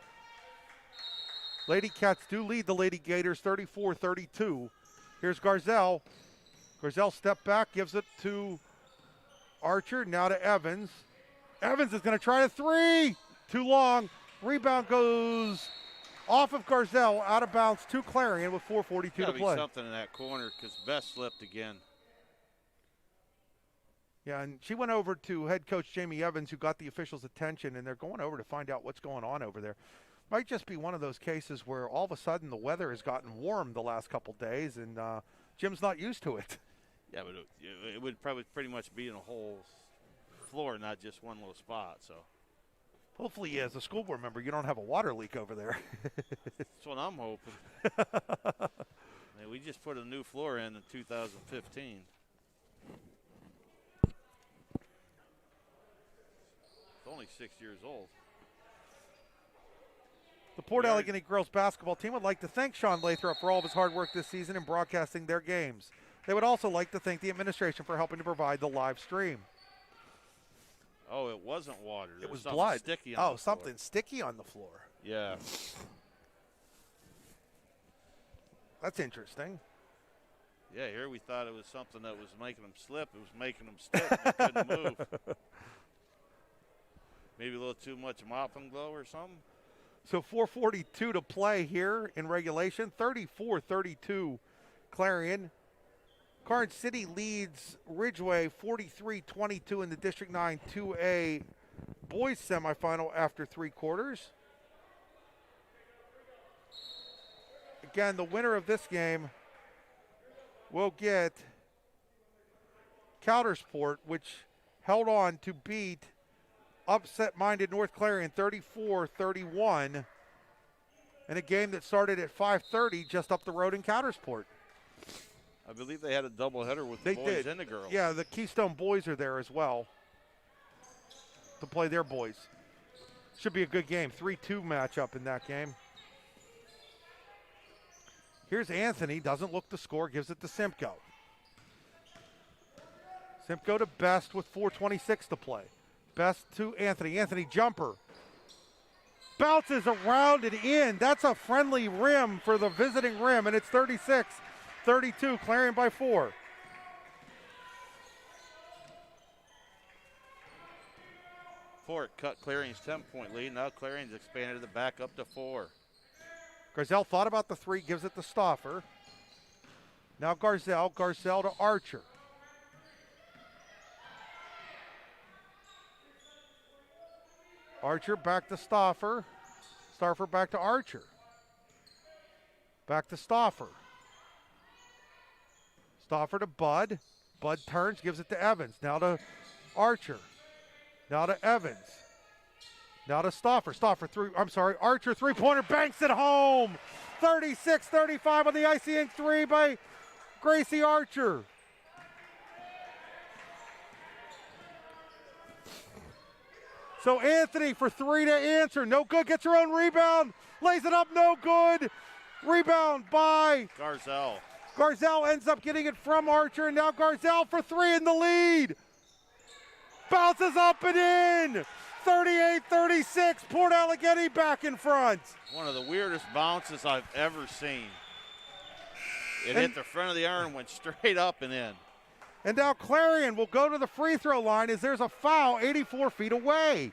Lady Cats do lead the Lady Gators 34-32. Here's Garzal. Garzal step back, gives it to Archer, now to Evans. Evans is going to try a 3. Too long. Rebound goes off of Garzal, out of bounds to Clarion with 4:42 to play. Be something in that corner because Best slipped again. Yeah, and she went over to head coach Jamie Evans, who got the officials' attention, and they're going over to find out what's going on over there. Might just be one of those cases where all of a sudden the weather has gotten warm the last couple days, and Jim's not used to it. Yeah, but it would probably pretty much be in a whole floor, not just one little spot. So hopefully, as a school board member, you don't have a water leak over there. That's what I'm hoping. Man, we just put a new floor in 2015. It's only 6 years old. The Port Allegany girls basketball team would like to thank Sean Lathrop for all of his hard work this season in broadcasting their games. They would also like to thank the administration for helping to provide the live stream. Oh, it wasn't water. It was blood. Sticky on the floor. Something sticky on the floor. Yeah. That's interesting. Yeah, here we thought it was something that was making them slip. It was making them stick. They couldn't move. Maybe a little too much mop and glow or something. So 4:42 to play here in regulation. 34-32 Clarion. Carn City leads Ridgeway 43-22 in the District 9 2A boys semifinal after 3 quarters. Again, the winner of this game will get Coudersport, which held on to beat upset-minded North Clarion 34-31 in a game that started at 5:30 just up the road in Coudersport. I believe they had a doubleheader with the boys and the girls. Yeah, the Keystone boys are there as well to play their boys. Should be a good game. 3-2 matchup in that game. Here's Anthony. Doesn't look to score. Gives it to Simcoe. Simcoe to Best with 4:26 to play. Best to Anthony. Anthony jumper. Bounces around and in. That's a friendly rim for the visiting rim, and it's 36-32. Clarion by 4. Fort cut Clarion's 10-point lead. Now Clarion's expanded it back up to 4. Garzal thought about the 3, gives it to Stauffer. Now Garzal to Archer. Archer back to Stauffer. Stauffer back to Archer. Back to Stauffer. Stauffer to Bud. Bud turns, gives it to Evans. Now to Archer. Now to Evans. Now to Stauffer. Archer three-pointer banks it home. 36-35 on the Icy Ink 3 by Gracie Archer. So Anthony for 3 to answer. No good. Gets her own rebound. Lays it up. No good. Rebound by Garzal. Garzal ends up getting it from Archer. And now Garzal for 3 in the lead. Bounces up and in. 38-36. Port Allegany back in front. One of the weirdest bounces I've ever seen. It hit the front of the iron, went straight up and in. And now Clarion will go to the free throw line as there's a foul 84 feet away.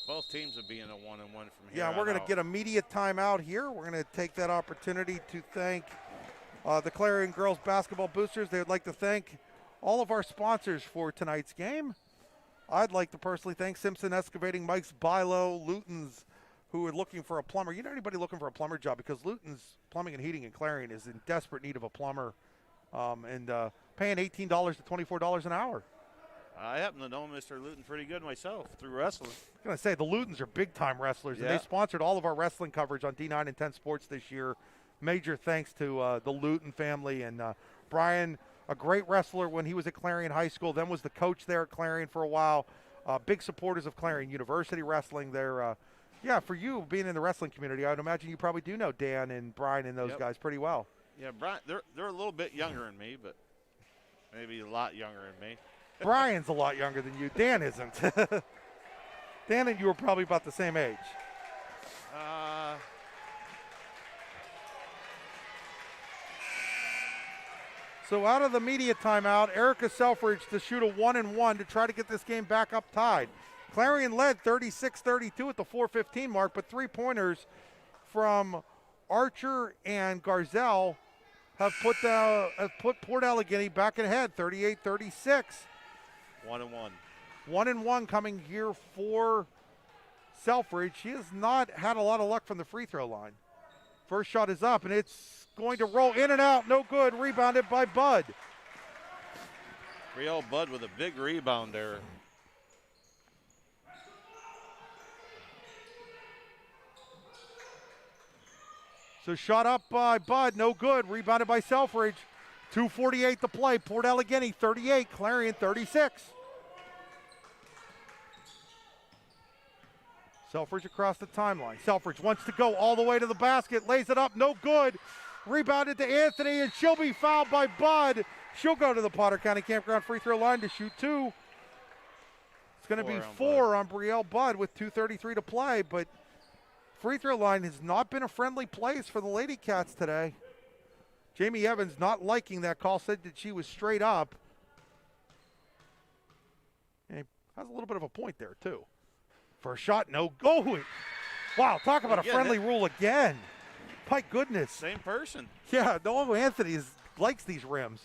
Both teams will be in a 1-and-1 from here. Yeah, we're going to get immediate timeout here. We're going to take that opportunity to thank the Clarion Girls Basketball Boosters. They would like to thank all of our sponsors for tonight's game. I'd like to personally thank Simpson Excavating, Mike's Bilo, Luton's, who are looking for a plumber. You know anybody looking for a plumber job? Because Luton's Plumbing and Heating in Clarion is in desperate need of a plumber, and paying $18 to $24 an hour. I happen to know Mr. Luton pretty good myself through wrestling. I was going to say, the Lutons are big-time wrestlers, and they sponsored all of our wrestling coverage on D9 and 10 Sports this year. Major thanks to the Luton family. And Brian, a great wrestler when he was at Clarion High School, then was the coach there at Clarion for a while. Big supporters of Clarion University Wrestling. They're, for you being in the wrestling community, I would imagine you probably do know Dan and Brian and those guys pretty well. Yeah, Brian, they're a little bit younger than me, but maybe a lot younger than me. Brian's a lot younger than you. Dan isn't. Dan and you are probably about the same age. So out of the media timeout, Erica Selfridge to shoot a 1-and-1 to try to get this game back up tied. Clarion led 36-32 at the 4:15 mark, but three-pointers from Archer and Garzal have put Port Allegany back ahead, 38-36. 1-and-1. 1-and-1 coming here for Selfridge. She has not had a lot of luck from the free throw line. First shot is up, and it's going to roll in and out. No good. Rebounded by Bud. Real Bud with a big rebound there. So shot up by Bud. No good. Rebounded by Selfridge. 2:48 to play. Port Allegany 38. Clarion 36. Selfridge across the timeline. Selfridge wants to go all the way to the basket. Lays it up. No good. Rebounded to Anthony, and she'll be fouled by Bud. She'll go to the Potter County Campground free throw line to shoot two. It's going to be 4 on Brielle Bud with 2:33 to play, but free throw line has not been a friendly place for the Lady Cats today. Jamie Evans not liking that call, said that she was straight up. And has a little bit of a point there, too. For a shot, no go. Wow, talk about a friendly rule again. My goodness. Same person. Yeah, no, Anthony likes these rims.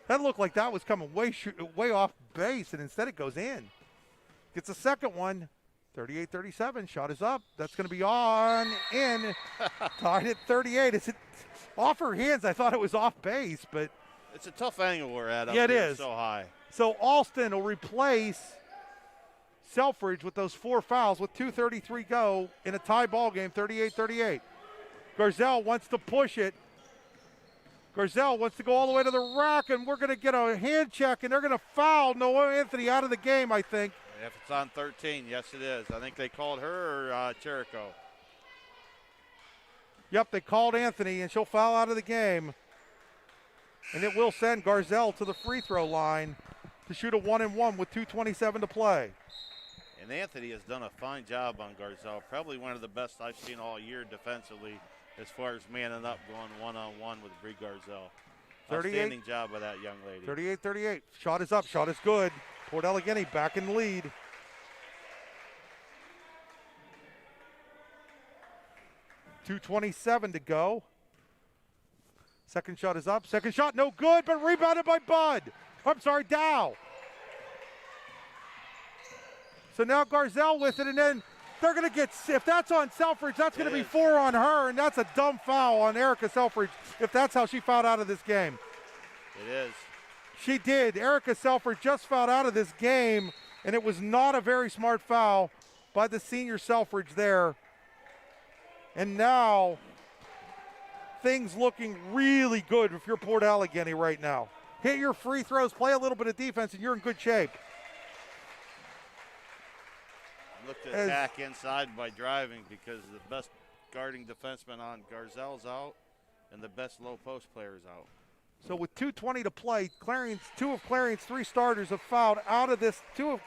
That looked like that was coming way off base, and instead it goes in. Gets a second one. 38-37. Shot is up. That's going to be in. Tied at 38. Is it off her hands? I thought it was off base, but it's a tough angle we're at up here. It is. So high. So Alston will replace Selfridge with those 4 fouls with 2:33 go in a tie ball game, 38-38. Garzal wants to push it. Garzal wants to go all the way to the rack, and we're going to get a hand check, and they're going to foul Noah Anthony out of the game, I think. If it's on 13, yes it is. I think they called her or Cherico. Yep, they called Anthony, and she'll foul out of the game. And it will send Garzal to the free throw line to shoot a 1-and-1 with 2:27 to play. And Anthony has done a fine job on Garzal. Probably one of the best I've seen all year defensively as far as manning up, going one-on-one with Bree Garzal. Outstanding job by that young lady. 38-38. Shot is up. Shot is good. Port Allegany back in the lead. .227 to go. Second shot is up. Second shot no good, but rebounded by Bud. I'm sorry, Dow. So now Garzal with it, and then they're going to get, if that's on Selfridge, that's going to be 4 on her, and that's a dumb foul on Erica Selfridge if that's how she fouled out of this game. It is. She did. Erica Selfridge just fouled out of this game, and it was not a very smart foul by the senior Selfridge there. And now things looking really good if you're Port Allegany right now. Hit your free throws, play a little bit of defense, and you're in good shape. Look to attack inside by driving because the best guarding defenseman on Garzal's out and the best low post player is out. So with 2:20 to play, two of Clarion's 3 starters have fouled out of this. Two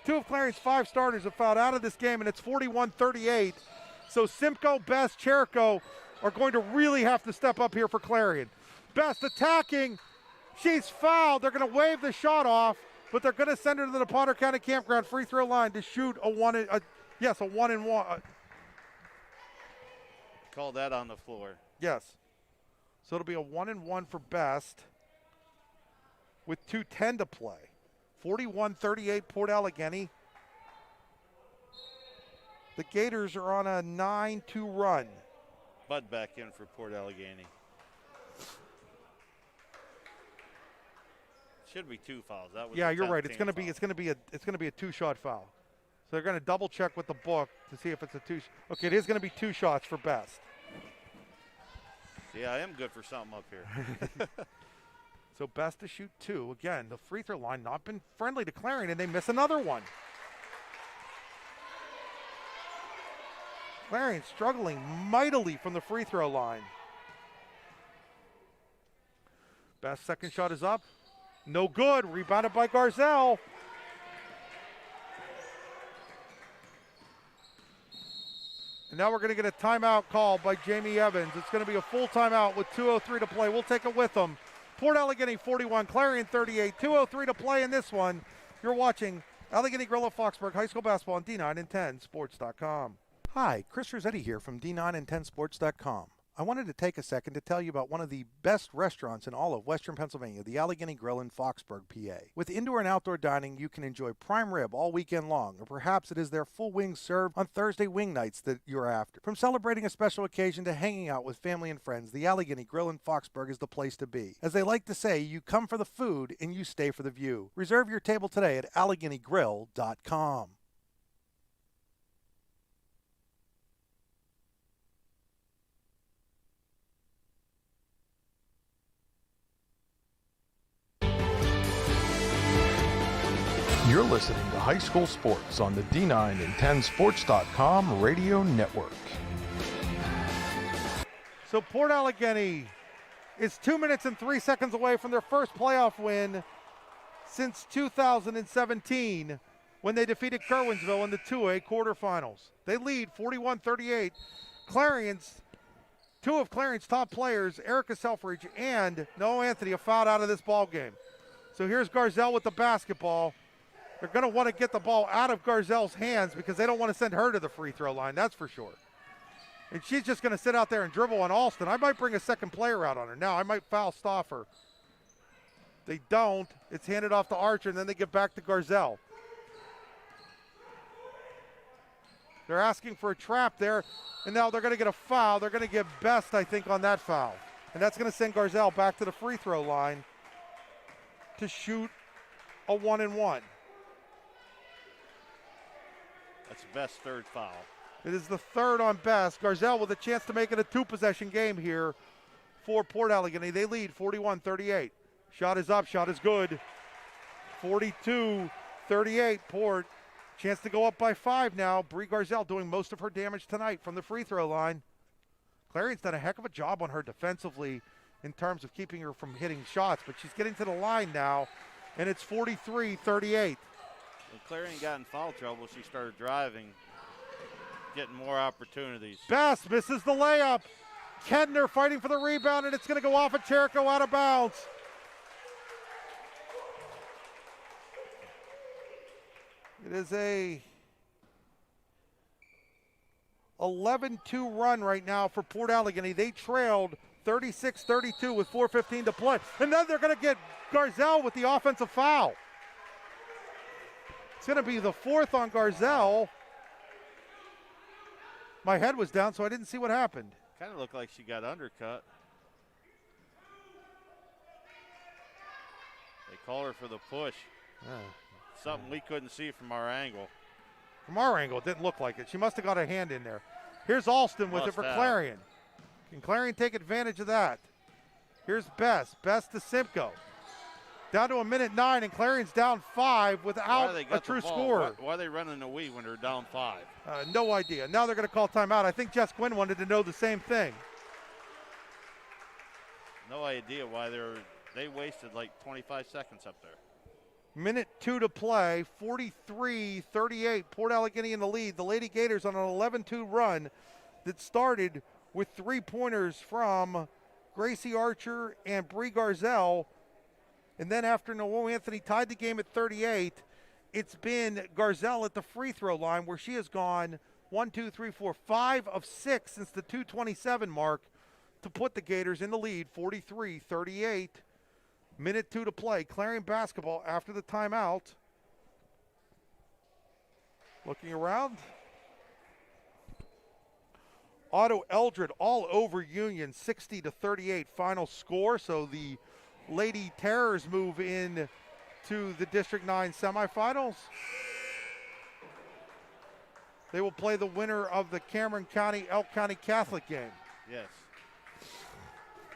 of Clarion's 5 starters have fouled out of this game, and it's 41-38. So Simcoe, Best, Cherico are going to really have to step up here for Clarion. Best attacking. She's fouled. They're going to wave the shot off, but they're going to send her to the Potter County Campground free throw line to shoot a one and one. Call that on the floor. Yes. So it'll be a 1-and-1 for Best with 2:10 to play. 41-38 Port Allegany. The Gators are on a 9-2 run. Bud back in for Port Allegany. Should be 2 fouls. That was Yeah, you're right. It's foul. going to be a 2-shot foul. So they're going to double check with the book to see if it's a 2. Okay, it is going to be 2 shots for Best. Yeah, I am good for something up here. So Best to shoot 2. Again, the free throw line not been friendly to Clarion, and they miss another one. Clarion struggling mightily from the free throw line. Best second shot is up. No good. Rebounded by Garzal. And now we're going to get a timeout call by Jamie Evans. It's going to be a full timeout with 2:03 to play. We'll take it with them. Port Allegany 41, Clarion 38, 2:03 to play in this one. You're watching Allegheny Grill of Foxburg High School Basketball on D9 and 10 Sports.com. Hi, Chris Rossetti here from D9 and 10 Sports.com. I wanted to take a second to tell you about one of the best restaurants in all of Western Pennsylvania, the Allegheny Grill in Foxburg, PA. With indoor and outdoor dining, you can enjoy prime rib all weekend long, or perhaps it is their full wings served on Thursday wing nights that you're after. From celebrating a special occasion to hanging out with family and friends, the Allegheny Grill in Foxburg is the place to be. As they like to say, you come for the food and you stay for the view. Reserve your table today at AlleghenyGrill.com. You're listening to High School Sports on the D9 and 10 Sports.com radio network. So Port Allegany is 2 minutes and 3 seconds away from their first playoff win since 2017 when they defeated Kerwinsville in the 2A quarterfinals. They lead 41-38. Two of Clarion's top players, Erica Selfridge and Noah Anthony, have fouled out of this ball game. So here's Garzal with the basketball. They're going to want to get the ball out of Garzal's hands because they don't want to send her to the free throw line, that's for sure. And she's just going to sit out there and dribble on Alston. I might bring a second player out on her. Now, I might foul Stauffer. They don't. It's handed off to Archer, and then they get back to Garzal. They're asking for a trap there, and now they're going to get a foul. They're going to get Best, I think, on that foul. And that's going to send Garzal back to the free throw line to shoot a 1-and-1. That's Best's third foul. It is the third on Best. Garzal with a chance to make it a 2-possession game here for Port Allegany. They lead 41-38. Shot is up, shot is good. 42-38 Port. Chance to go up by 5 now. Bree Garzal doing most of her damage tonight from the free throw line. Clarion's done a heck of a job on her defensively in terms of keeping her from hitting shots, but she's getting to the line now, and it's 43-38. When Clarion got in foul trouble, she started driving, getting more opportunities. Best misses the layup. Kedner fighting for the rebound, and it's going to go off at Cherico out of bounds. It is a 11-2 run right now for Port Allegany. They trailed 36-32 with 4:15 to play. And then they're going to get Garzal with the offensive foul. It's going to be the fourth on Garzal. My head was down, so I didn't see what happened. Kind of looked like she got undercut. They call her for the push. Something we couldn't see from our angle. From our angle, it didn't look like it. She must have got a hand in there. Here's Alston with it for Clarion. Can Clarion take advantage of that? Here's Best. Best to Simcoe. Down to 1:09, and Clarion's down 5 without a true scorer. Why are they running away when they're down 5? No idea. Now they're going to call timeout. I think Jess Quinn wanted to know the same thing. No idea why they wasted like 25 seconds up there. 1:02 to play, 43-38, Port Allegany in the lead. The Lady Gators on an 11-2 run that started with 3-pointers from Gracie Archer, and Bree Garzal. And then after Noel Anthony tied the game at 38, it's been Garzal at the free throw line where she has gone 5 of 6 since the 2:27 mark to put the Gators in the lead, 43-38. Minute 2 to play. Clarion basketball after the timeout. Looking around. Otto Eldred all over Union, 60-38 final score. So the Lady Terrors move in to the District 9 semifinals. They will play the winner of the Cameron County Elk County Catholic game. Yes.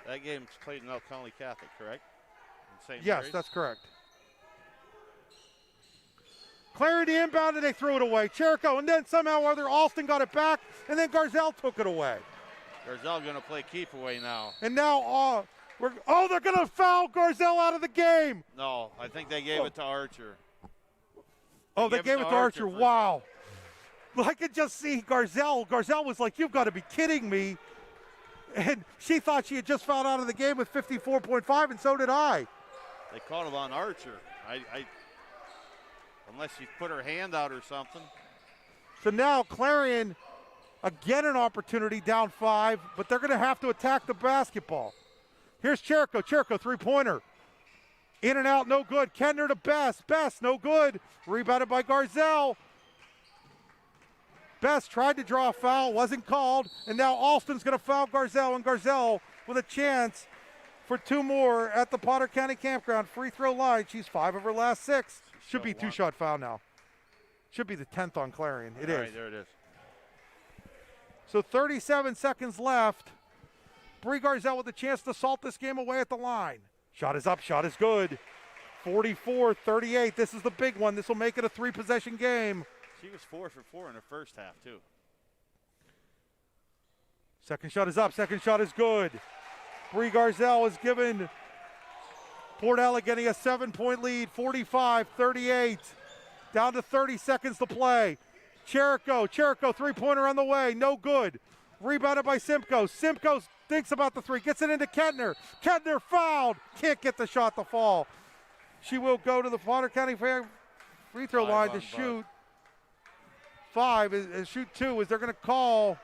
That game's played in Elk County Catholic, correct? In St. Yes, Mary's? that's correct. Clarion the inbound and they threw it away. Cherico, and then somehow or other Alston got it back, and then Garzal took it away. Garzal going to play keep away now. And now they're going to foul Garzal out of the game. No, I think they gave it to Archer. They gave it to Archer. Wow. I could just see Garzal. Garzal was like, you've got to be kidding me. And she thought she had just fouled out of the game with 54.5, and so did I. They called it on Archer. Unless she put her hand out or something. So now Clarion, again an opportunity, down 5, but they're going to have to attack the basketball. Here's Cherico. Cherico, three-pointer. In and out, no good. Kendner to Best. Best, no good. Rebounded by Garzal. Best tried to draw a foul, wasn't called, and now Alston's going to foul Garzal, and Garzal with a chance for 2 more at the Potter County Campground free throw line. She's 5 of her last 6. Should be 2-shot foul now. Should be the 10th on Clarion. It is. All right, there it is. So 37 seconds left. Bree Garzal with a chance to salt this game away at the line. Shot is up, shot is good. 44-38. This is the big one. This will make it a 3-possession game. She was 4 for 4 in the first half, too. Second shot is up, second shot is good. Bree Garzal has given Port Allegheny a 7-point lead, 45-38. Down to 30 seconds to play. Cherico, three-pointer on the way, no good. Rebounded by Simcoe. Simcoe thinks about the 3, gets it into Kettner. Kettner fouled, can't get the shot to fall. She will go to the Potter County free throw line to shoot 5, shoot 2, as they're going to call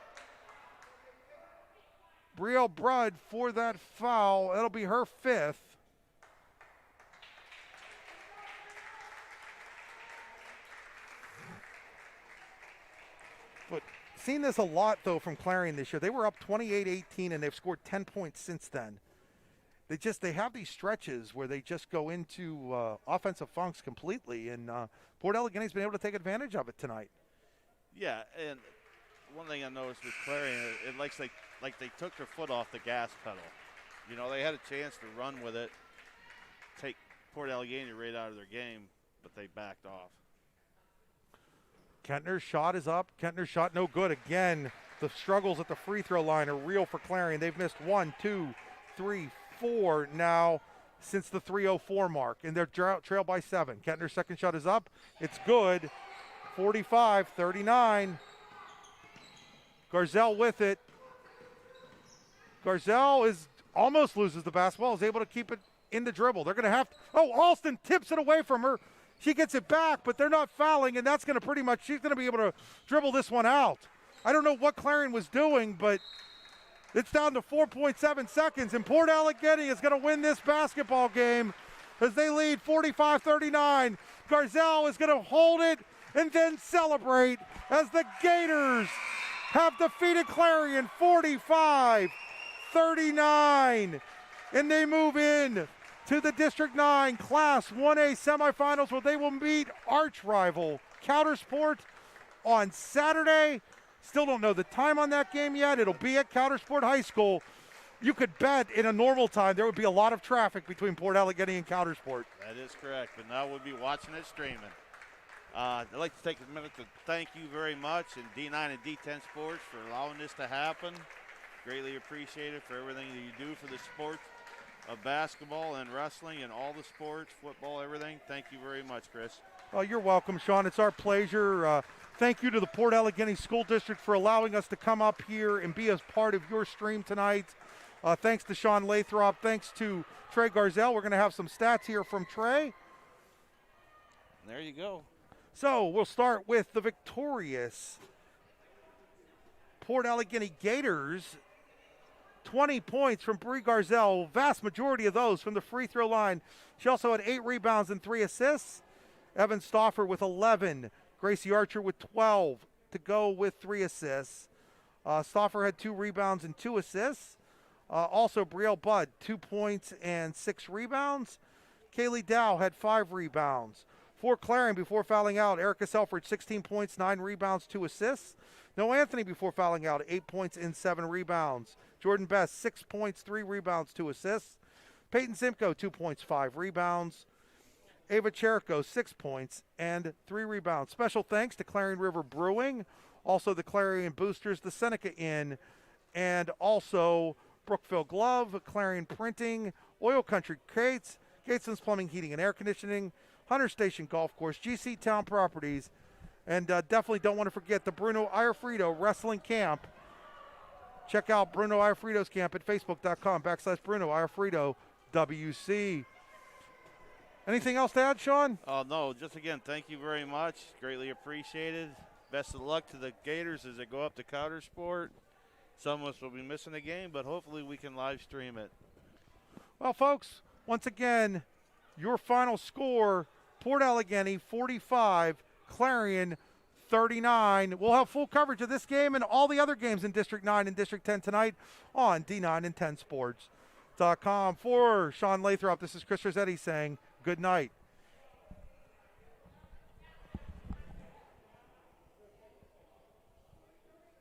Brielle Brudd for that foul. That'll be her 5th. But seen this a lot, though, from Clarion this year. They were up 28-18, and they've scored 10 points since then. They have these stretches where they just go into offensive funks completely, and Port Allegheny's been able to take advantage of it tonight. Yeah, and one thing I noticed with Clarion, it looks like they took their foot off the gas pedal. You know, they had a chance to run with it, take Port Allegheny right out of their game, but they backed off. Kettner's shot is up. Kettner's shot no good. Again, the struggles at the free throw line are real for Clarion. They've missed 1, 2, 3, 4 now since the 3:04 mark, and they're trailed by 7. Kettner's second shot is up. It's good. 45-39. Garzal with it. Garzal almost loses the basketball, is able to keep it in the dribble. They're going to have Alston tips it away from her. She gets it back, but they're not fouling, and that's going to she's going to be able to dribble this one out. I don't know what Clarion was doing, but it's down to 4.7 seconds, and Port Allegheny is going to win this basketball game as they lead 45-39. Garzal is going to hold it and then celebrate as the Gators have defeated Clarion 45-39. And they move in to the District 9 Class 1A semifinals, where they will meet arch rival Coudersport on Saturday. Still don't know the time on that game yet. It'll be at Coudersport High School. You could bet in a normal time there would be a lot of traffic between Port Allegheny and Coudersport. That is correct, but now we'll be watching it streaming. I'd like to take a minute to thank you very much, and D9 and D10 Sports, for allowing this to happen. Greatly appreciated for everything that you do for the sports of basketball and wrestling and all the sports, football, everything. Thank you very much, Chris. Oh, you're welcome, Sean. It's our pleasure. Thank you to the Port Allegheny School District for allowing us to come up here and be as part of your stream tonight. Thanks to Sean Lathrop. Thanks to Trey Garzal. We're going to have some stats here from Trey. There you go. So we'll start with the victorious Port Allegany Gators. 20 points from Bree Garzal, vast majority of those from the free throw line. She also had 8 rebounds and 3 assists. Evan Stauffer with 11. Gracie Archer with 12 to go with 3 assists. Stauffer had 2 rebounds and 2 assists. Also, Brielle Budd, 2 points and 6 rebounds. Kaylee Dow had 5 rebounds. For Clarion, before fouling out, Erica Selfridge, 16 points, 9 rebounds, 2 assists. No Anthony before fouling out, 8 points and 7 rebounds. Jordan Best, 6 points, 3 rebounds, 2 assists. Peyton Simcoe, 2 points, 5 rebounds. Ava Cherico, 6 points and 3 rebounds. Special thanks to Clarion River Brewing, also the Clarion Boosters, the Seneca Inn, and also Brookville Glove, Clarion Printing, Oil Country Crates, Gateson's Plumbing, Heating, and Air Conditioning, Hunter Station Golf Course, GC Town Properties, and definitely don't want to forget the Bruno Iafrito Wrestling Camp. Check out Bruno Iafrito's camp at facebook.com/Bruno Iafrito WC. Anything else to add, Sean? Oh, no, just again, thank you very much. Greatly appreciated. Best of luck to the Gators as they go up to Counter Sport. Some of us will be missing the game, but hopefully we can live stream it. Well, folks, once again, your final score, Port Allegany 45, Clarion 39. We'll have full coverage of this game and all the other games in District 9 and District 10 tonight on D9 and 10 Sports.com. For Sean Lathrop, this is Chris Rossetti saying good night.